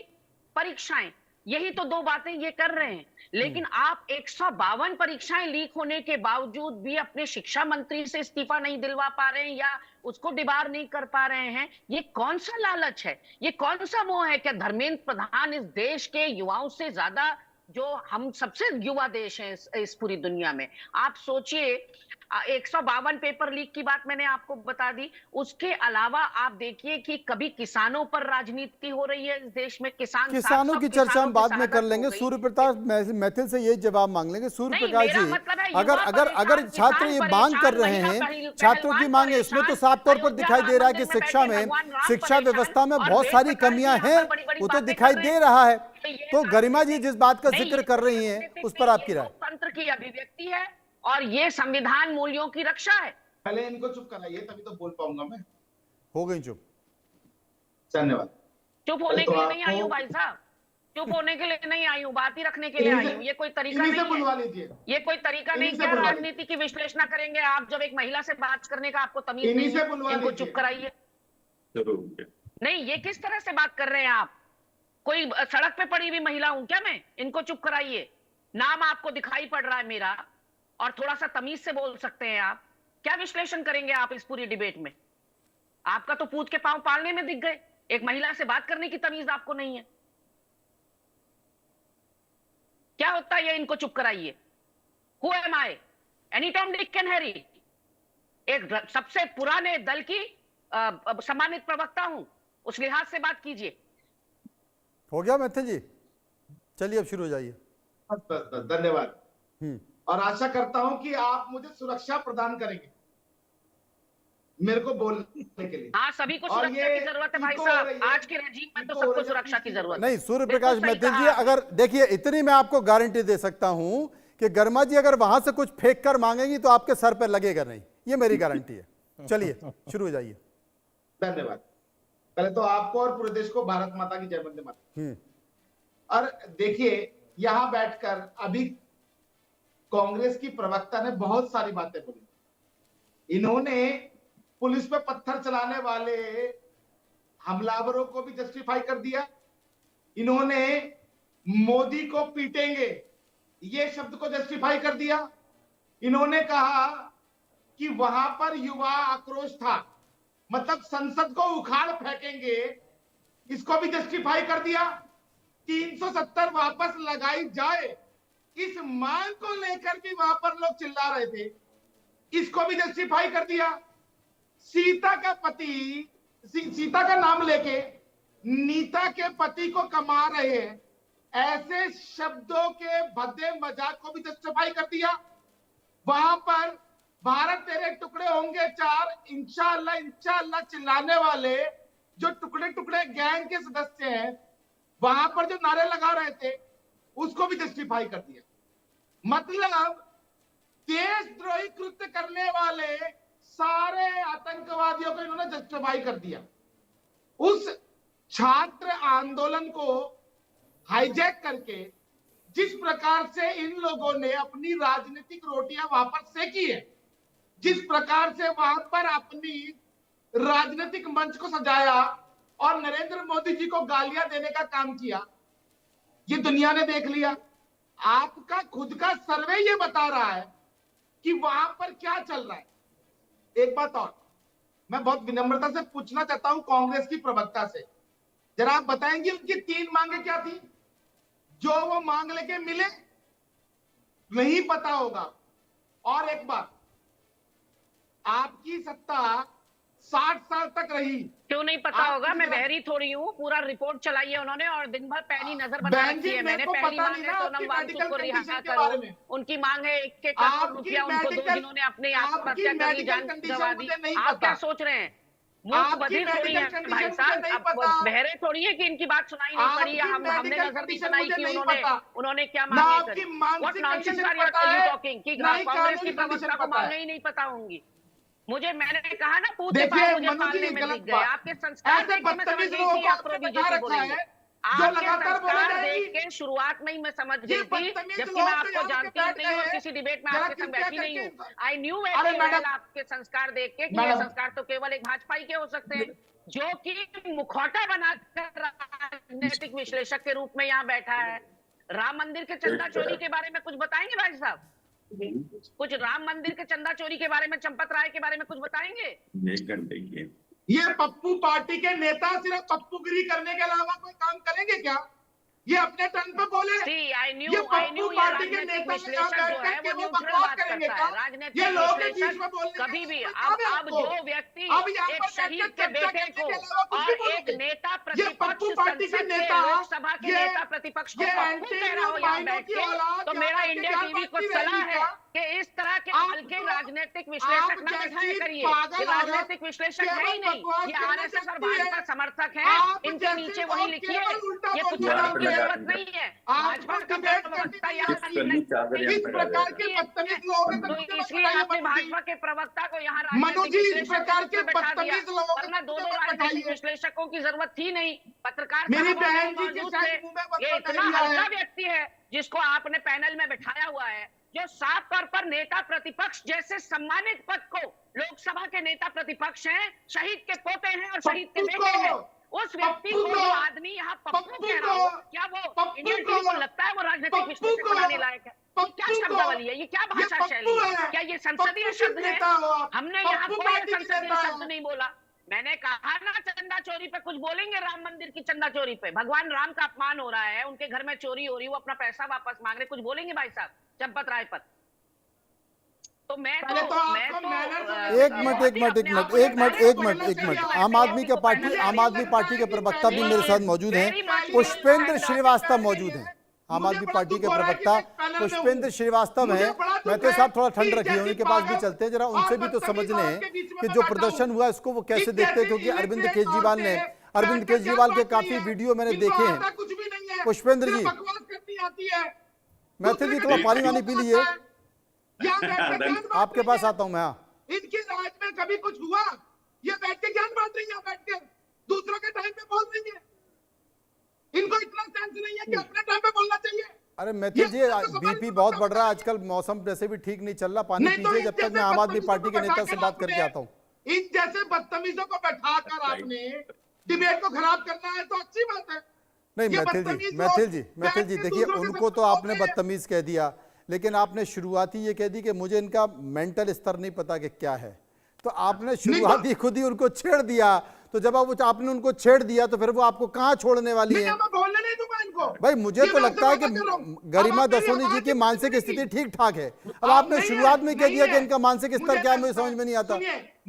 परीक्षाएं। यही तो 2 बातें ये कर रहे हैं। लेकिन आप 152 परीक्षाएं लीक होने के बावजूद भी अपने शिक्षा मंत्री से इस्तीफा नहीं दिलवा पा रहे हैं या उसको डिबार नहीं कर पा रहे हैं। ये कौन सा लालच है, ये कौन सा मोह है? क्या धर्मेंद्र प्रधान इस देश के युवाओं से ज्यादा, जो हम सबसे युवा देश हैं इस पूरी दुनिया में, आप सोचिए 152 पेपर लीक की बात मैंने आपको बता दी। उसके अलावा आप देखिए कि कभी किसानों पर राजनीति हो रही है इस देश में। किसानों की चर्चा हम बाद में कर लेंगे। सूर्य प्रताप मैथिल से ये जवाब मांग लेंगे। सूर्य प्रकाश जी, अगर छात्र ये मांग कर रहे हैं, छात्रों की मांग है, इसमें तो साफ तौर पर दिखाई दे रहा है कि शिक्षा में, शिक्षा व्यवस्था में बहुत सारी कमियां हैं, वो तो दिखाई दे रहा है। तो गरिमा जी जिस बात का जिक्र कर रही हैं, उस पर आपकी राय? तंत्र की अभिव्यक्ति है और ये संविधान मूल्यों की रक्षा है। पहले इनको चुप कराइए, तभी तो बोल पाऊंगा मैं। हो गई चुप। धन्यवाद। चुप होने के लिए नहीं आई हूँ भाई साहब, चुप होने के लिए नहीं आई हूँ, बात ही रखने के लिए आई हूँ। ये कोई तरीका नहीं है, ये कोई तरीका नहीं। क्या राजनीति की विश्लेषणा करेंगे आप? जब एक महिला से बात करने का आपको तमीज नहीं है, इनको चुप कराइए। नहीं, ये किस तरह से बात कर रहे हैं आप? कोई सड़क पे पड़ी हुई महिला हूं क्या मैं? इनको चुप कराइए। नाम आपको दिखाई पड़ रहा है मेरा, और थोड़ा सा तमीज से बोल सकते हैं आप। क्या विश्लेषण करेंगे आप इस पूरी डिबेट में? आपका तो पूत के पांव पालने में दिख गए, एक महिला से बात करने की तमीज आपको नहीं है। क्या होता है ये? इनको चुप कराइए। Who am I? Any Tom Dick and Harry. एक सबसे पुराने दल की सम्मानित प्रवक्ता हूं, उस लिहाज से बात कीजिए। हो गया मैथिल जी? चलिए अब शुरू हो जाइए। धन्यवाद। और आशा करता हूं कि आप मुझे सुरक्षा प्रदान करेंगे मेरे को बोलने के लिए। हाँ, सभी को सुरक्षा की जरूरत है भाई साहब। आज के रेजिम में तो सबको सुरक्षा की जरूरत है। नहीं, सूर्य प्रकाश मैथिल जी, अगर देखिए, इतनी मैं आपको गारंटी दे सकता हूं कि गरिमा जी अगर वहां से कुछ फेंक कर मांगेंगी तो आपके सर पे लगेगा नहीं, ये मेरी गारंटी है। चलिए शुरू हो जाइए। धन्यवाद। पहले तो आपको और पूरे देश को भारत माता की जय, वंदे मातरम। और देखिए, यहां बैठकर अभी कांग्रेस की प्रवक्ता ने बहुत सारी बातें बोली। इन्होंने पुलिस पे पत्थर चलाने वाले हमलावरों को भी जस्टिफाई कर दिया। इन्होंने मोदी को पीटेंगे ये शब्द को जस्टिफाई कर दिया। इन्होंने कहा कि वहां पर युवा आक्रोश था, मतलब संसद को उखाड़ फेंकेंगे, इसको भी जस्टिफाई कर दिया। 370 वापस लगाई जाए, इस मांग को लेकर भी वहां पर लोग चिल्ला रहे थे, इसको भी जस्टिफाई कर दिया। सीता का पति, सीता का नाम लेके नीता के पति को कमा रहे हैं, ऐसे शब्दों के भद्दे मजाक को भी जस्टिफाई कर दिया। वहां पर भारत तेरे टुकड़े होंगे 4, इंशाअल्लाह इंशाअल्लाह चिल्लाने वाले जो टुकड़े टुकड़े गैंग के सदस्य हैं, वहां पर जो नारे लगा रहे थे उसको भी जस्टिफाई कर दिया। मतलब देशद्रोही कृत्य करने वाले सारे आतंकवादियों को इन्होंने जस्टिफाई कर दिया। उस छात्र आंदोलन को हाईजैक करके जिस प्रकार से इन लोगों ने अपनी राजनीतिक रोटियां वहां पर सेकी है, जिस प्रकार से वहां पर अपनी राजनीतिक मंच को सजाया और नरेंद्र मोदी जी को गालियां देने का काम किया, ये दुनिया ने देख लिया। आपका खुद का सर्वे ये बता रहा है कि वहां पर क्या चल रहा है। एक बात और मैं बहुत विनम्रता से पूछना चाहता हूं कांग्रेस की प्रवक्ता से, जरा आप बताएंगे उनकी 3 मांगे क्या थी जो वो मांग लेके मिले? नहीं पता होगा। और एक बात, आपकी सत्ता 60 साल तक रही, क्यों नहीं पता होगा? मैं बहरी थोड़ी हूँ। पूरा रिपोर्ट चलाई है उन्होंने और दिन भर पैनी नजर बना रखी है। मैंने पहली मांग है सोनम वांगचुक को रिहा करो, उनकी मांग है 1 करोड़ रुपया उनको दो जिन्होंने अपने आत्महत्या करनी जान गंवा दी। आप क्या सोच रहे हैं? मुफ्त बधिर थोड़ी है भाई साहब, आप बहरे थोड़ी है कि इनकी बात सुनाई नहीं पड़ी या हमने नजर नहीं सुनाई कि उन्होंने क्या मांगे करी। What nonsense are you talking कि कांग्रेस की प्रवक्ता को मांगे ही नहीं पता होंगी। मैंने कहा ना पूछे मुझे पालने में दिख गए। आपके संस्कार देख के मैं समझ गई थी आप प्रो बीजेपी बोलेंगे। आपके संस्कार देख के शुरुआत में ही मैं समझ गई थी, जबकि मैं आपको जानती नहीं हूँ और किसी डिबेट में आपके संग बैठी नहीं हूँ। आई न्यू वेरी वेल आपके संस्कार देख के कि ये संस्कार तो केवल एक भाजपाई के हो सकते हैं, जो कि मुखौटा बनाकर राजनीतिक विश्लेषक के रूप में यहाँ बैठा है। राम मंदिर के चंदा चोरी के बारे में कुछ बताएंगे भाई साहब? कुछ राम मंदिर के चंदा चोरी के बारे में, चंपत राय के बारे में कुछ बताएंगे? ये पप्पू पार्टी के नेता सिर्फ पप्पूगिरी करने के अलावा कोई काम करेंगे क्या? ये अपने टर्न पे बोले। ये पप्पू पार्टी के नेता वो बकवास करेंगे क्या? ये लोग कभी भी अब जो व्यक्ति एक शहीद के बेटे को और एक नेता प्रतिपक्ष संसद के लोकसभा के नेता प्रतिपक्ष को पप्पू कह रहा हो यहाँ बैठ के, तो मेरा इंडिया टीवी को सलाह है कि इस तरह के हल्के राजनीतिक विश्लेषक न बैठाया करिए। ये राजनीतिक विश्लेषक है ही नहीं, ये आरएसएस और भाजपा समर्थक हैं। इनके नीचे वही लिखिए, ये कुछ की जरूरत नहीं है। भाजपा का प्रवक्ता यहाँ इस प्रकार के बदतमीज लोग, तो इसलिए आपने भाजपा के प्रवक्ता को यहाँ इस प्रकार के बदतमीज लोग, वरना 2 राजनीतिक विश्लेषकों की जरूरत थी नहीं। पत्रकार मेरी बहन जी के ये इतना हल्का व्यक्ति है जिसको आपने पैनल में बिठाया हुआ है, जो साफ तौर पर नेता प्रतिपक्ष जैसे सम्मानित पद को, लोकसभा के नेता प्रतिपक्ष हैं, शहीद के पोते हैं और शहीद के बेटे हैं, उस व्यक्ति को जो आदमी यहाँ पप्पू कह रहा हो, क्या वो इंडियन टीवी को लगता है वो राजनीतिक विश्लेषक बनाने लायक है? क्या शब्दावली है ये? क्या भाषा शैली है? क्या ये संसदीय शब्द है? हमने यहाँ कोई संसदीय शब्द नहीं बोला। मैंने कहा ना चंदा चोरी पे कुछ बोलेंगे, राम मंदिर की चंदा चोरी पे। भगवान राम का अपमान हो रहा है, उनके घर में चोरी हो रही है, वो अपना पैसा वापस मांग रहे, कुछ बोलेंगे भाई साहब चंपत राय पर? तो मैं एक मिनट आम आदमी पार्टी के प्रवक्ता भी मेरे साथ मौजूद हैं। पुष्पेंद्र श्रीवास्तव मौजूद हैं, आम आदमी पार्टी के प्रवक्ता पुष्पेंद्र श्रीवास्तव हैं। महतो साहब थोड़ा ठंड रखिए, उनके पास भी चलते हैं, जरा उनसे भी तो समझ लें कि जो प्रदर्शन हुआ इसको वो कैसे देखते हैं, क्योंकि अरविंद केजरीवाल के काफी वीडियो मैंने देखे हैं। पुष्पेंद्र जी, मैथिल जी थोड़ा पानी वानी पी लीजिए, आपके पास आता हूं मैं। इनके राज में कभी कुछ हुआ? ये बैठ के ज्ञान बांट रही है, बैठ के दूसरों के टाइम पे बोल रही है। इनको इतना सेंस नहीं है कि अपने टाइम पे बोलना चाहिए। अरे मैथिल जी, बीपी बहुत बढ़ रहा है आजकल, मौसम वैसे भी ठीक नहीं चल रहा, पानी पीजिए जब तक मैं आम आदमी पार्टी के नेता से बात करके आता हूँ। इन जैसे बदतमीजों को बैठाकर आपने डिबेट को खराब करना है तो अच्छी बात है। नहीं मैथिल जी देखिए, उनको तो आपने बदतमीज कह दिया, लेकिन आपने शुरुआती ये कह दी कि मुझे इनका मेंटल स्तर नहीं पता कि क्या है, तो आपने शुरुआती खुद ही उनको छेड़ दिया। तो जब आपने उनको छेड़ दिया तो फिर वो आपको कहाँ छोड़ने वाली है? बोलने नहीं दूंगा इनको। भाई मुझे तो लगता है कि गरिमा दसोनी जी की मानसिक स्थिति ठीक ठाक है। अब आपने शुरुआत में कह दिया कि इनका मानसिक स्तर क्या है, मुझे समझ में नहीं आता।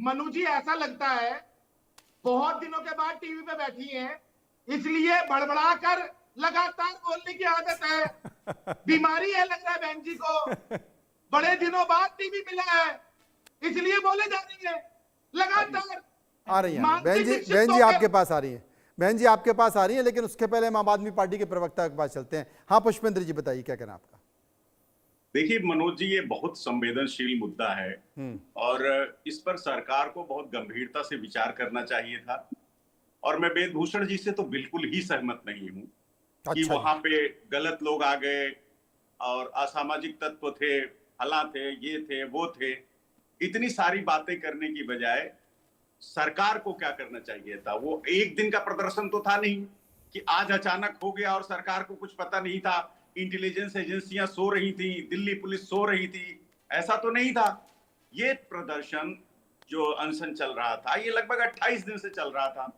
मनु जी, ऐसा लगता है बहुत दिनों के बाद टीवी पे बैठी है, इसलिए बड़बड़ा कर लगातार बोलने की आदत है। बीमारी है लग रहा है बहन जी को, बड़े दिनों बाद टीवी मिला है इसलिए बोले जा रही है लगातार। आ रही है बहन जी आपके पास आ रही है। बहन जी आपके पास आ रही है, लेकिन उसके पहले हम आम आदमी पार्टी के प्रवक्ता के पास चलते हैं। हाँ पुष्पेंद्र जी बताइए क्या कहना आपका। देखिए मनोज जी, ये बहुत संवेदनशील मुद्दा है और इस पर सरकार को बहुत गंभीरता से विचार करना चाहिए था। और मैं वेदभूषण जी से तो बिल्कुल ही सहमत नहीं हूँ कि वहां पे गलत लोग आ गए और असामाजिक तत्व थे, फला थे, ये थे, वो थे। इतनी सारी बातें करने की बजाय सरकार को क्या करना चाहिए था? वो एक दिन का प्रदर्शन तो था नहीं कि आज अचानक हो गया और सरकार को कुछ पता नहीं था, इंटेलिजेंस एजेंसियां सो रही थी, दिल्ली पुलिस सो रही थी, ऐसा तो नहीं था। ये प्रदर्शन जो अनशन चल रहा था ये लगभग 28 दिन से चल रहा था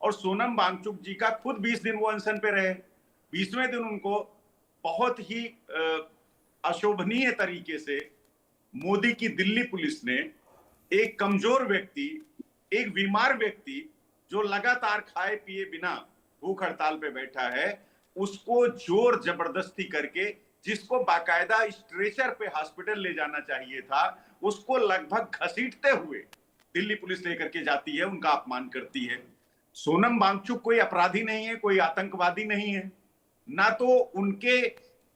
और सोनम वांगचुक जी का खुद 20 दिन वो अनशन पे रहे। 20वें दिन उनको बहुत ही अशोभनीय तरीके से मोदी की दिल्ली पुलिस ने एक कमजोर व्यक्ति, एक बीमार व्यक्ति जो लगातार खाए पिए बिना भूख हड़ताल पे बैठा है, उसको जोर जबरदस्ती करके, जिसको बाकायदा स्ट्रेचर पे हॉस्पिटल ले जाना चाहिए था, उसको लगभग घसीटते हुए दिल्ली पुलिस लेकर के जाती है, उनका अपमान करती है। सोनम वांगचुक कोई अपराधी नहीं है, कोई आतंकवादी नहीं है, ना तो उनके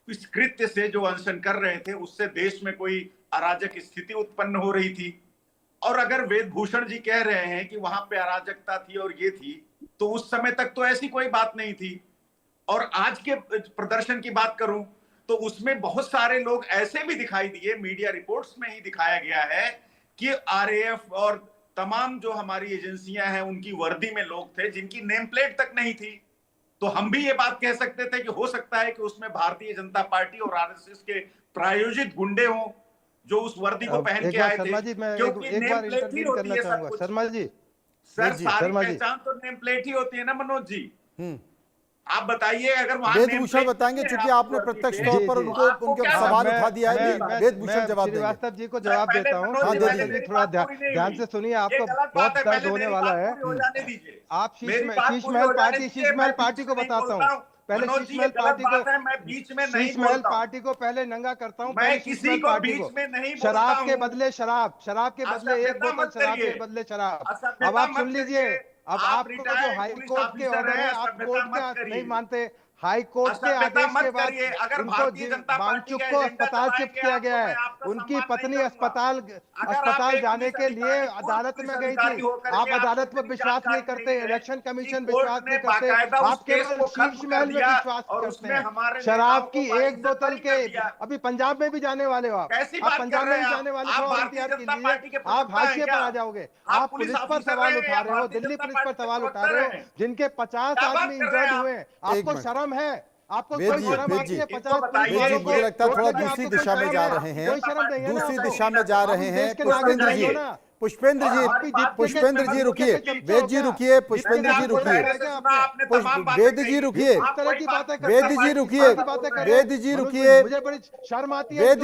इस कृत्य से जो अनशन कर रहे थे उससे देश में कोई अराजक स्थिति उत्पन्न हो रही थी। और अगर वेदभूषण जी कह रहे हैं कि वहां पे अराजकता थी और ये थी, तो उस समय तक तो ऐसी कोई बात नहीं थी। और आज के प्रदर्शन की बात करूं तो उसमें बहुत सारे लोग ऐसे भी दिखाई दिए, मीडिया रिपोर्ट्स में ही दिखाया गया है कि आरएएफ और तमाम जो हमारी एजेंसियां हैं उनकी वर्दी में लोग थे जिनकी नेम प्लेट तक नहीं थी। तो हम भी ये बात कह सकते थे कि हो सकता है कि उसमें भारतीय जनता पार्टी और आरएसएस के प्रायोजित गुंडे हों जो उस वर्दी को पहन के आए थे। शर्मा जी, मैं एक बार इंटरव्यू करना चाहूंगा। शर्मा जी, सर सारी पहचान तो नेम प्लेट ही होती है ना मनोज जी। आप बताइए, अगर वेदभूषण बताएंगे, क्योंकि आपने प्रत्यक्ष तौर पर उनके सवाल उठा दिया है। वेदभूषण जवाब देंगे। श्रीवास्तव जी को जवाब देता हूँ, थोड़ा ध्यान से सुनिए, आपको बहुत दर्द होने वाला है। आप शीश महल पार्टी को बताता हूँ, पहले शीश महल पार्टी को पहले नंगा करता हूँ। मैं किसी को बीच में नहीं बोलता हूं। शराब के बदले एक बोतल शराब के बदले शराब। अब आप सुन लीजिए, अब आपको जो हाई कोर्ट के ऑर्डर है, आप कोर्ट का नहीं मानते। हाई कोर्ट के आदेश के बाद उनको वांगचुक को अस्पताल शिफ्ट किया गया है। उनकी पत्नी अस्पताल जाने के लिए अदालत में गई थी। आप अदालत पर विश्वास नहीं करते, इलेक्शन कमीशन विश्वास नहीं करते, आप केवल शीश महल में विश्वास करते हैं। शराब की एक बोतल के अभी पंजाब में भी जाने वाले हो आप पंजाब में भी जाने वाले हो, आप हाशिए पर आ जाओगे। आप पुलिस पर सवाल उठा रहे हो, दिल्ली पुलिस पर सवाल उठा रहे हो, जिनके 50 आदमी इंजर्ड हुए। आपको शर्म है? आपको कोई शर्म आती है? 50 मुझे लगता है थोड़ा दूसरी दिशा में जा रहे हैं, दूसरी दिशा में जा रहे हैं। पुष्पेंद्र जी रुकिए, वेद जी रुकिए, पुष्पेंद्र जी रुकिए, वेद जी रुकिए, वेद जी रुकिए, वेद जी रुकिए, मुझे बड़ी शर्म आती है। वेद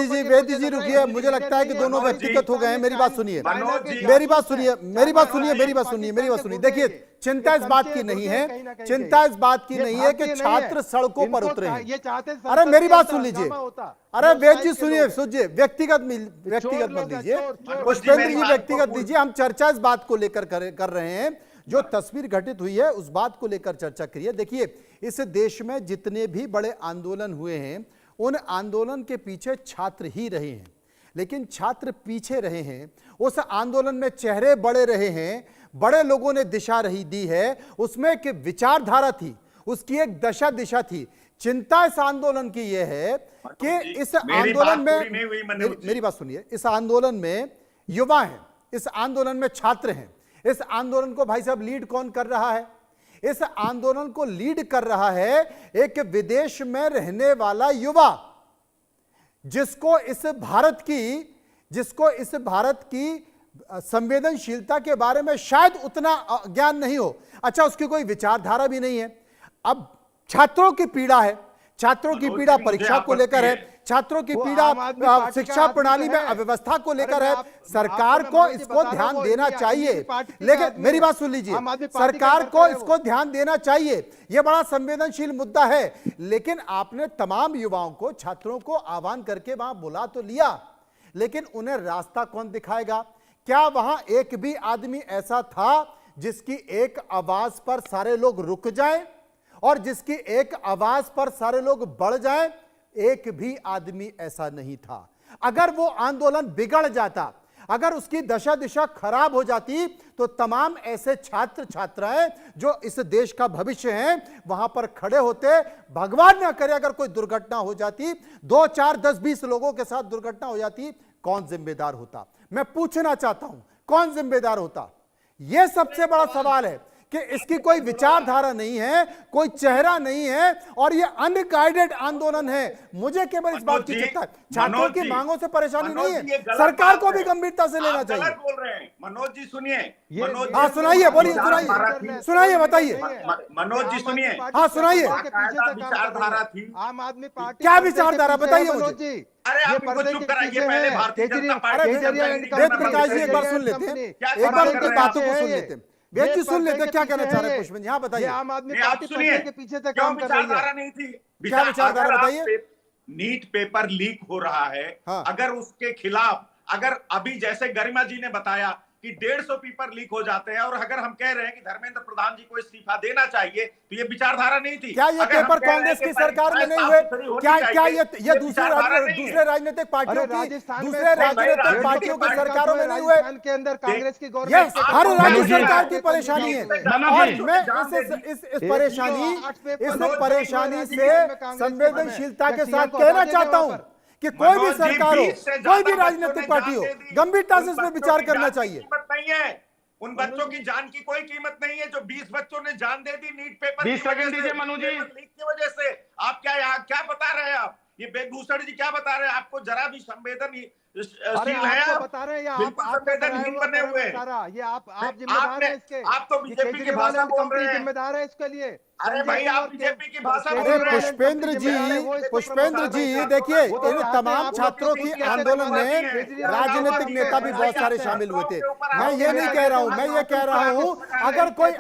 जी रुकिए। मुझे लगता है कि दोनों व्यक्तिगत हो गए हैं। मेरी बात सुनिए, मेरी बात सुनिए, मेरी बात सुनिए, मेरी बात सुनिए, मेरी बात सुनिए। देखिए, चिंता इस बात की नहीं है, चिंता इस बात की नहीं है कि छात्र सड़कों पर उतरे हैं। अरे मेरी बात सुन लीजिए, अरे वेद जी सुनिए, व्यक्तिगत मत लीजिए, पुष्पेंद्र जी व्यक्तिगत दीजिए। हम चर्चा इस बात को लेकर कर रहे हैं, जो तस्वीर घटित हुई है उस बात को लेकर चर्चा करिए। देखिए, इस देश में जितने भी बड़े आंदोलन हुए हैं, उन आंदोलन के पीछे छात्र ही रहे हैं, लेकिन छात्र पीछे रहे हैं। उस आंदोलन में चेहरे बड़े रहे हैं, बड़े लोगों ने दिशा रही दी है, उसमें एक विचारधारा थी, उसकी एक दिशा थी। चिंता इस आंदोलन की यह है कि इस आंदोलन में, मेरी बात सुनिए, इस आंदोलन में युवा हैं, इस आंदोलन में छात्र हैं। इस आंदोलन को भाई साहब लीड कौन कर रहा है? इस आंदोलन को लीड कर रहा है एक विदेश में रहने वाला युवा, जिसको इस भारत की संवेदनशीलता के बारे में शायद उतना ज्ञान नहीं हो। अच्छा, उसकी कोई विचारधारा भी नहीं है। अब छात्रों की पीड़ा है, छात्रों की पीड़ा परीक्षा को लेकर है, छात्रों की पीड़ा शिक्षा प्रणाली में अव्यवस्था को लेकर है। सरकार को इसको ध्यान देना चाहिए, लेकिन मेरी बात सुन लीजिए, सरकार को इसको ध्यान देना चाहिए। यह बड़ा संवेदनशील मुद्दा है, लेकिन आपने तमाम युवाओं को, छात्रों को आह्वान करके वहां बुला तो लिया, लेकिन उन्हें रास्ता कौन दिखाएगा? क्या वहां एक भी आदमी ऐसा था जिसकी एक आवाज पर सारे लोग रुक जाएं और जिसकी एक आवाज पर सारे लोग बढ़ जाएं, एक भी आदमी ऐसा नहीं था। अगर वो आंदोलन बिगड़ जाता, अगर उसकी दशा दिशा खराब हो जाती, तो तमाम ऐसे छात्र छात्राएं जो इस देश का भविष्य हैं वहां पर खड़े होते। भगवान ना करे अगर कोई दुर्घटना हो जाती, 2, 4, 10, 20 लोगों के साथ दुर्घटना हो जाती, कौन जिम्मेदार होता? मैं पूछना चाहता हूं, कौन जिम्मेदार होता? यह सबसे बड़ा सवाल है कि इसकी कोई विचारधारा नहीं है, कोई चेहरा नहीं है और यह अनगाइडेड आंदोलन है। मुझे केवल इस बात की चिंता है, छात्रों की मांगों से परेशानी नहीं है, सरकार को भी गंभीरता से लेना चाहिए। बोल रहे हैं मनोज जी, सुनिए। हाँ सुनाइए, बोलिए, सुनाइए, बताइए। मनोज जी सुनिए। हाँ सुनाइए। विचारधारा थी, आम आदमी पार्टी क्या विचारधारा बताइए मुझे। अरे आप इनको चुप कराइए, पहले भारतीय जनता पार्टी वेद प्रकाश जी एक बार सुन लेते हैं, एक बार उनकी बातों को सुन लेते हैं। वेद जी सुन लेते, क्या कहना चाह रहे हैं पुष्पन जी? हाँ बताइए। आम आदमी पार्टी के पीछे से काम कर रही है। विचारधारा नहीं थी, क्या विचारधारा बताइए। नीट पेपर लीक हो रहा है, अगर उसके खिलाफ, अगर अभी जैसे गरिमा जी ने बताया कि 150 पेपर लीक हो जाते हैं और अगर हम कह रहे हैं कि धर्मेंद्र प्रधान जी को इस्तीफा देना चाहिए, तो ये विचारधारा नहीं थी। क्या ये पेपर कांग्रेस की सरकार में नहीं हुए? क्या ये दूसरे राजनीतिक पार्टियों की सरकारों में नहीं हुए? के अंदर कांग्रेस की गवर्नमेंट, हर राज्य सरकार की परेशानी है। और मैं इस परेशानी से संवेदनशीलता के साथ कहना चाहता हूं कि कोई भी सरकार हो, कोई भी राजनीतिक पार्टी हो, गंभीरता से इसमें विचार करना चाहिए। नहीं है, उन बच्चों की जान की कोई कीमत नहीं है जो 20 बच्चों ने जान दे दी नीट पेपर 20 सेकंड दीजिए मनु जी। लीक की वजह से। आप क्या बता रहे हैं? आप ये वेदभूषण जी क्या बता रहे हैं? आपको जरा भी संवेदनशील है? बता रहे हैं बिल्कुल संवेदनहीन बने हुए हैं। ये आप जिम्मेदार हैं इसके। आप तो बीजेपी की भाषा बोल रहे हैं, जिम्मेदार है इसके लिए। अरे भाई आप बीजेपी की भाषा बोल रहे हैं। पुष्पेंद्र जी देखिए, इन तमाम छात्रों की आंदोलन में राजनीतिक नेता भी बहुत सारे शामिल हुए थे। मैं ये नहीं कह रहा हूं, मैं ये कह रहा हूं अगर कोई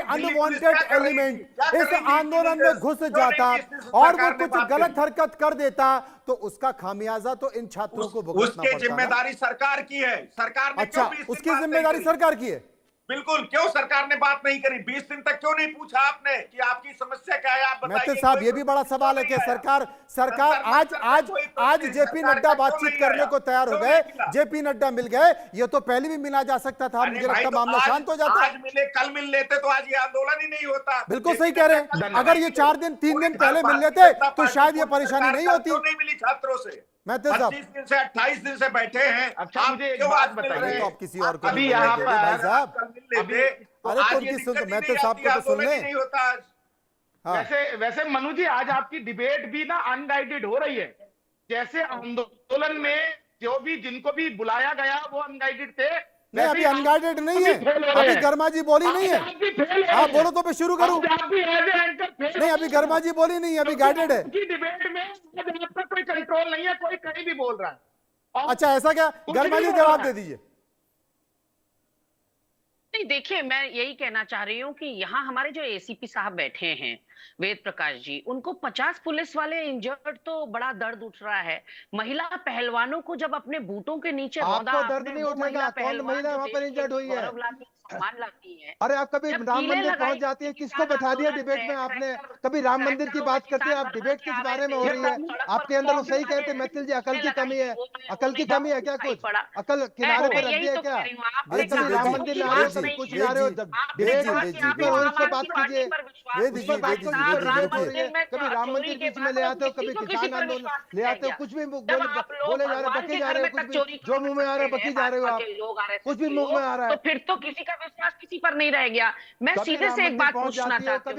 अनवांटेड एलिमेंट इस आंदोलन में घुस जाता और वो कुछ गलत हरकत कर देता, तो उसका खामियाजा तो इन छात्रों को भुगतना पड़ता। उसकी जिम्मेदारी सरकार की है। सरकार ने अच्छा, उसकी जिम्मेदारी सरकार की है। बिल्कुल, क्यों सरकार ने बात नहीं करी? 20 दिन तक क्यों नहीं पूछा आपने कि आपकी समस्या क्या है? आप बताइए। मेहता साहब, ये भी बड़ा सवाल है कि सरकार आज जेपी नड्डा बातचीत करने को तैयार हो गए, जेपी नड्डा मिल गए, ये तो पहले भी मिला जा सकता था। मुझे लगता मामला शांत हो जाता। आज मिले, कल मिल लेते तो आज ये आंदोलन ही नहीं होता। बिल्कुल सही कह रहे हैं। अगर ये 4 दिन 3 दिन पहले मिल लेते तो शायद ये परेशानी नहीं होती। नहीं मिली छात्रों से। 25 दिन से 28 दिन से बैठे हैं। अच्छा, मुझे एक बात बताइए, तो आप किसी और को अभी यहाँ पर भाई साहब, अरे तो उनकी सुन, मेहता साहब को तो सुन लें। नहीं होता आज। वैसे मनु जी, आज आपकी डिबेट भी ना अनगाइडेड हो रही है। जैसे आंदोलन में जो भी जिनको भी बुलाया गया वो अनगाइडेड थे। नहीं, अभी अनगाइडेड नहीं है। अभी गर्मा जी बोली नहीं है। आप बोलो तो मैं शुरू करूं। नहीं, अभी गर्मा जी बोली नहीं है, अभी गाइडेड है। डिबेट में आपका कोई कंट्रोल नहीं है, कोई कहीं भी बोल रहा है। अच्छा, ऐसा क्या? गर्मा जी जवाब दे दीजिए। नहीं, देखिए, मैं यही कहना चाह रही हूँ कि यहाँ हमारे जो एसीपी साहब बैठे हैं, वेद प्रकाश जी, उनको 50 पुलिस वाले इंजर्ड तो बड़ा दर्द उठ रहा है। महिला पहलवानों को जब अपने बूटों के नीचे आपको दर्द नहीं उठेगा? कौन महिला वहां पर इंजर्ड हुई है? सम्मान लाती है। अरे आप कभी राम मंदिर पहुंच जाती है, किसको बैठा दिया डिबेट में आपने? कभी राम मंदिर की बात करते हैं आप, डिबेट किस बारे में हो रही है? आपके अंदर वो सही कहते हैं मैथिल जी, अकल की कमी है। अकल की कमी है क्या? कुछ अकल किनारे पर रख दी है क्या? अरे कभी राम मंदिर ला रहे हो, कुछ ला रहे हो, डिबेट उससे बात कीजिए। कभी राम मंदिर बीच में ले आते हो, कभी किसान आंदोलन ले आते हो, कुछ भी बोले जा रहे, बकी जा रहे हो, कुछ भी जो मुंह में आ रहा है बकी जा रहे हो आप, कुछ भी मुंह में आ रहा है। तो फिर तो किसी का विश्वास किसी पर नहीं रह गया। मैं सीधे से एक बात पूछना चाहती हूँ,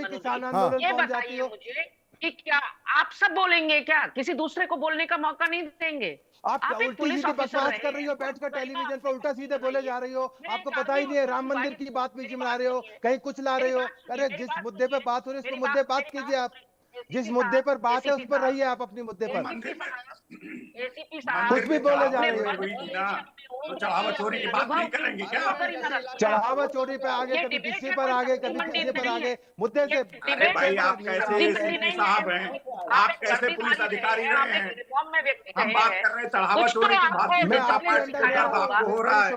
ये बताइए मुझे कि क्या आप सब बोलेंगे क्या? किसी दूसरे को बोलने का मौका नहीं देंगे? आप उल्टी सीधी बकवास कर रही हो, बैठकर टेलीविजन पर उल्टा सीधे बोले जा रही हो। आपको पता ही नहीं है, राम मंदिर की बात बीच में ला रहे हो, कहीं कुछ ला रहे हो। अरे जिस मुद्दे पे बात हो रही है उस मुद्दे बात कीजिए। आप जिस मुद्दे पर बात है उस पर रहिए, आप अपने मुद्दे पर। एसीपी कुछ भी बोले जा रहे हैं, तो चढ़ावा चोरी की बात नहीं करेंगे क्या? चढ़ावा चोरी पे आगे, कभी किसी पर आगे, कभी किसी पर आगे, मुद्दे से। अरे भाई, आप कैसे एसीपी साहब हैं, आप कैसे पुलिस अधिकारी रहे हैं? हम बात कर रहे हैं चढ़ावा चोरी की। भारतीय जनता पार्टी का आपको हो रहा है।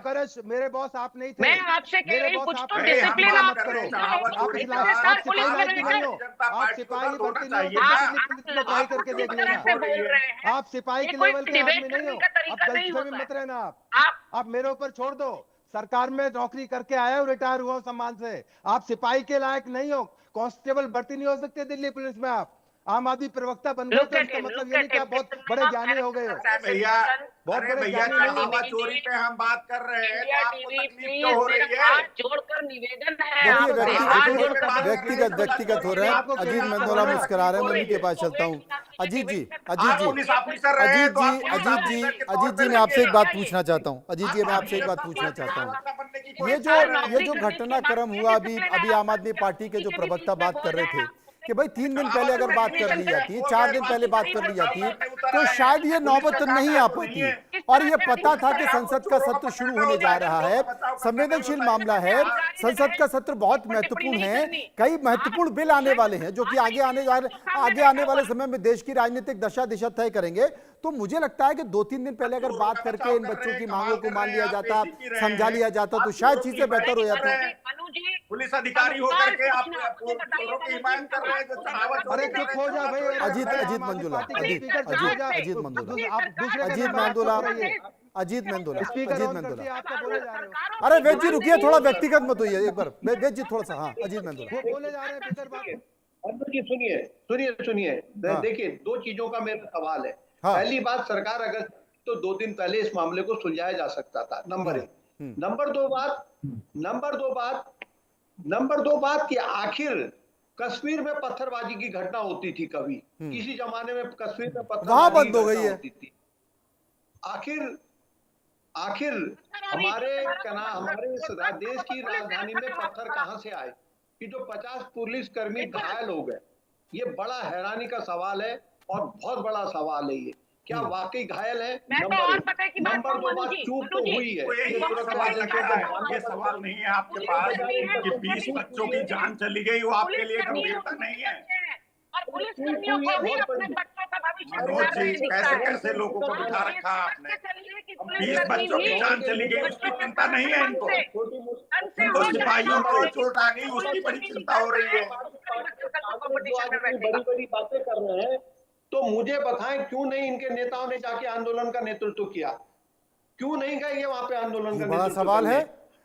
मेरे बॉस आप नहीं थे, मैं आपसे कह रही हूं, कुछ तो आप डिसिप्लिन बात आप करो। चढ़ावा चोरी का आप सिपाही लायक नहीं हो, आप सिपाही भर्ती नहीं हो, पुलिस में ट्राई करके देख लेना। आप सिपाही के लेवल के आदमी नहीं हो, अब गलतफहमी मत रहना। आप मेरे ऊपर छोड़ दो। सरकार में नौकरी करके आया हूँ, रिटायर हुआ हूँ सम्मान से। आप सिपाही के लायक नहीं हो, कांस्टेबल भर्ती नहीं हो सकते दिल्ली पुलिस में। आप आम आदमी प्रवक्ता बन गए तो इसका मतलब ये नहीं कि आप बहुत बड़े ज्ञानी हो गए हो। भैया, बहुत बड़े भैया, ज्ञानी नहीं हो। चढ़ावा चोरी पे हम बात कर रहे हैं, तो आपको तकलीफ क्यों हो रही है? जोड़कर निवेदन है, व्यक्तिगत हो रहे हैं। अजीत मंदोला मुस्कुरा रहे हैं। मैं उनके पास चलता हूँ। अजीत जी, मैं आपसे एक बात पूछना चाहता हूँ। अजीत जी, मैं आपसे एक बात पूछना चाहता हूँ। ये जो घटनाक्रम हुआ, अभी आम आदमी पार्टी के जो प्रवक्ता बात कर रहे थे कि भाई 3 दिन पहले अगर बात कर ली जाती, 4 दिन पहले बात कर ली जाती, तो शायद ये नौबत नहीं आ पाती। और ये पता था कि संसद का सत्र शुरू होने जा रहा है, संवेदनशील मामला है, संसद का सत्र बहुत महत्वपूर्ण है, कई महत्वपूर्ण बिल आने वाले हैं जो कि आगे आने वाले समय में देश की राजनीतिक दशा दिशा तय करेंगे। तो मुझे लगता है कि 2-3 दिन पहले अगर बात करके इन बच्चों की मांगों को मान लिया जाता, समझा लिया जाता, तो शायद चीजें बेहतर हो जाती। पुलिस अधिकारी होकर के आप चोरों की हिमायत कर रहे हैं जो चढ़ावा चोरी। अरे चुप हो जा भाई। अजीत मंदोला, अरे वेद जी रुकिए, थोड़ा व्यक्तिगत मत होइए एक बार। वेद जी थोड़ा सा, हाँ अजीत मंदोला बोले जा रहे हैं। सुनिए, देखिए 2 चीजों का मेरा सवाल है। पहली बात, सरकार अगर तो 2 दिन पहले इस मामले को सुलझाया जा सकता था, नंबर 1। नंबर दो बात कि आखिर कश्मीर में पत्थरबाजी की घटना होती थी कभी, किसी जमाने में कश्मीर में पत्थरबाजी बंद हो गई है। आखिर हमारे इस देश की राजधानी में पत्थर कहां से आए कि जो 50 पुलिसकर्मी घायल हो गए? ये बड़ा हैरानी का सवाल है और बहुत बड़ा सवाल है। ये क्या वाकई घायल है? नंबर 2 बात, चूक तो हुई है। ये सवाल नहीं है आपके पास कि 20 बच्चों की जान चली गई, वो आपके लिए गंभीरता नहीं है। मनोज जी, कैसे लोगों को बिठा रखा आपने? 20 बच्चों की जान चली गई, उसकी चिंता नहीं है इनको सिपाहियों को चोट आ गई, उसकी बड़ी चिंता हो रही है। बड़ी बातें कर रहे हैं, तो मुझे बताएं क्यों नहीं इनके नेताओं ने जाके आंदोलन का नेतृत्व किया? क्यों नहीं गए ये वहां पे आंदोलन का? बड़ा सवाल है।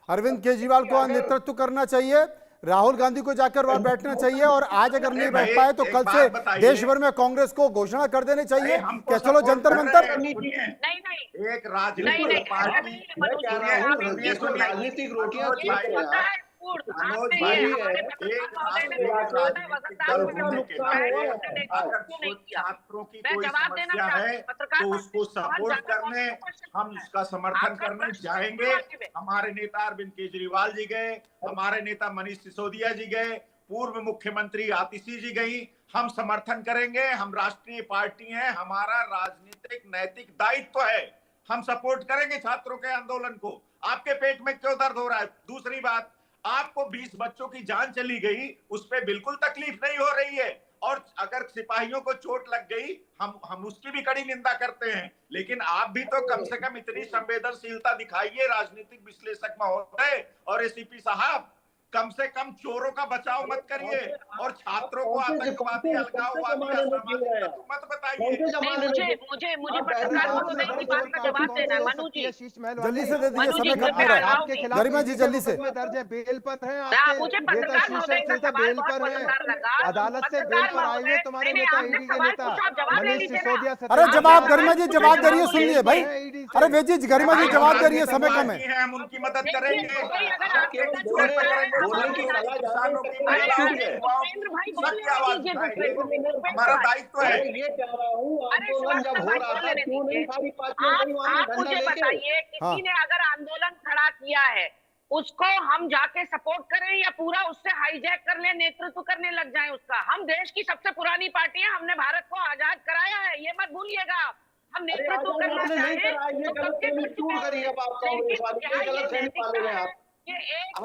अरविंद केजरीवाल को नेतृत्व करना चाहिए, राहुल गांधी को जाकर वहां बैठना चाहिए, और आज अगर नहीं बैठ पाए तो कल से देश भर में कांग्रेस को घोषणा कर देनी चाहिए कि चलो जंतर मंतर। एक राजनीतिक पार्टी, राजनीतिक रोटियां मनोज भाई, एक दल होने के नाते अगर छात्रों की कोई समस्या है तो उसको सपोर्ट करने, हम उसका समर्थन करने जाएंगे। हमारे नेता अरविंद केजरीवाल जी गए, हमारे नेता मनीष सिसोदिया जी गए, पूर्व मुख्यमंत्री आतिशी जी गई। हम समर्थन करेंगे, हम राष्ट्रीय पार्टी हैं, हमारा राजनीतिक नैतिक दायित्व है, हम सपोर्ट करेंगे छात्रों के आंदोलन को। आपके पेट में क्यों दर्द हो रहा है? दूसरी बात, आपको 20 बच्चों की जान चली गई, उस पर बिल्कुल तकलीफ नहीं हो रही है, और अगर सिपाहियों को चोट लग गई, हम उसकी भी कड़ी निंदा करते हैं, लेकिन आप भी तो कम से कम इतनी संवेदनशीलता दिखाइए राजनीतिक विश्लेषक महोदय और एसीपी साहब। कम से कम चोरों का बचाव मत करिए और छात्रों को आतंकवादी, अलगाववादी मत बताइए। मुझे पत्रकारों को एक बात का जवाब देना है। मनु जी जल्दी से दे दीजिए, समय खत्म हो रहा है। आपके खिलाफ गरिमा जी जल्दी से। दर्ज है, बेल पर हैं आपके नेता, शीर्षक बेल पर हैं, अदालत से बेल पर आए हुए तुम्हारे नेता, ईडी के नेता मनीष सिसोदिया। अरे जवाब गरिमा जी जवाब दे रही है, सुनिए भाई। अरे वेद जी, गरिमा जी जवाब दे रही है, समय कम है। हम उनकी मदद करेंगे, बोलने की किसानों की हमारा दायित्व है। ये कह रहा हूँ, आंदोलन जब हो रहा था क्यों नहीं सारी पार्टियां आप मुझे बताइए, किसी ने अगर आंदोलन खड़ा किया है उसको हम जाके सपोर्ट करें या पूरा उससे हाईजैक कर ले, नेतृत्व करने लग जाएं उसका? हम देश की सबसे पुरानी पार्टी है, हमने भारत को आजाद कराया है, ये मत भूलिएगा। हम नेतृत्व करना चाहें तो कब के कर चुके हैं। लेकिन क्या ये नैतिकता है कि एक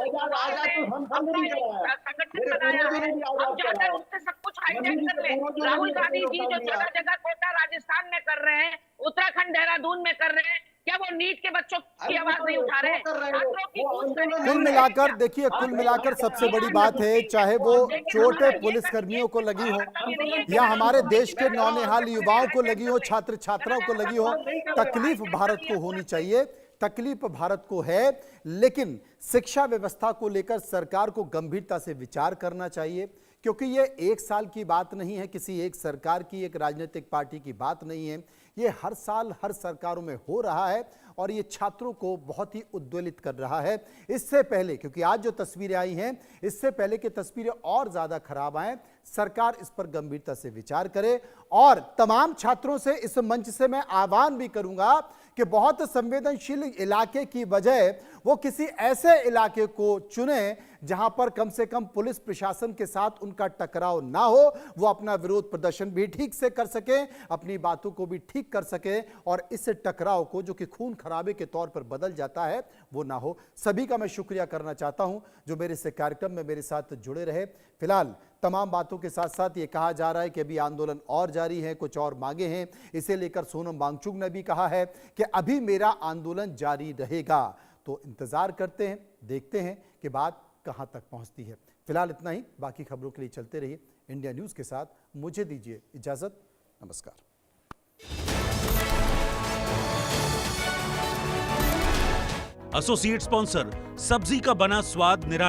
संगठन बनाया है, अब जाकर उससे सब कुछ हाईजैक कर ले। राहुल गांधी जी जो जगह जगह कोटा राजस्थान में कर रहे हैं, उत्तराखंड देहरादून में कर रहे हैं, क्या वो नीट के बच्चों की आवाज नहीं उठा रहे? कुल मिलाकर देखिए, कुल मिलाकर सबसे बड़ी बात है, चाहे वो छोटे पुलिसकर्मियों को लगी हो या हमारे देश के नौनिहाल युवाओं को लगी हो, छात्र छात्राओं को लगी हो, तकलीफ भारत को होनी चाहिए, तकलीफ भारत को है। लेकिन शिक्षा व्यवस्था को लेकर सरकार को गंभीरता से विचार करना चाहिए, क्योंकि ये एक साल की बात नहीं है, किसी एक सरकार की, एक राजनीतिक पार्टी की बात नहीं है। ये हर साल हर सरकारों में हो रहा है और ये छात्रों को बहुत ही उद्वेलित कर रहा है। इससे पहले, क्योंकि आज जो तस्वीरें आई हैं, इससे पहले की तस्वीरें और ज़्यादा खराब आएँ, सरकार इस पर गंभीरता से विचार करे। और तमाम छात्रों से इस मंच से मैं आह्वान भी करूंगा कि बहुत संवेदनशील इलाके की बजाय वो किसी ऐसे इलाके को चुने जहां पर कम से कम पुलिस प्रशासन के साथ उनका टकराव ना हो, वो अपना विरोध प्रदर्शन भी ठीक से कर सके, अपनी बातों को भी ठीक कर सके और इस टकराव को, जो कि खून खराबे के तौर पर बदल जाता है, वो ना हो। सभी का मैं शुक्रिया करना चाहता हूं जो मेरे इस कार्यक्रम में मेरे साथ जुड़े रहे। फिलहाल तमाम बातों के साथ साथ ये कहा जा रहा है कि अभी आंदोलन और जारी है, कुछ और मांगे हैं। इसे लेकर सोनम वांगचुक ने भी कहा है कि अभी मेरा आंदोलन जारी रहेगा। तो इंतजार करते हैं, देखते हैं कि बात कहां तक पहुंचती है। फिलहाल इतना ही, बाकी खबरों के लिए चलते रहिए इंडिया न्यूज के साथ। मुझे दीजिए इजाजत, नमस्कार। एसोसिएट स्पॉन्सर, सब्जी का बना स्वाद निरा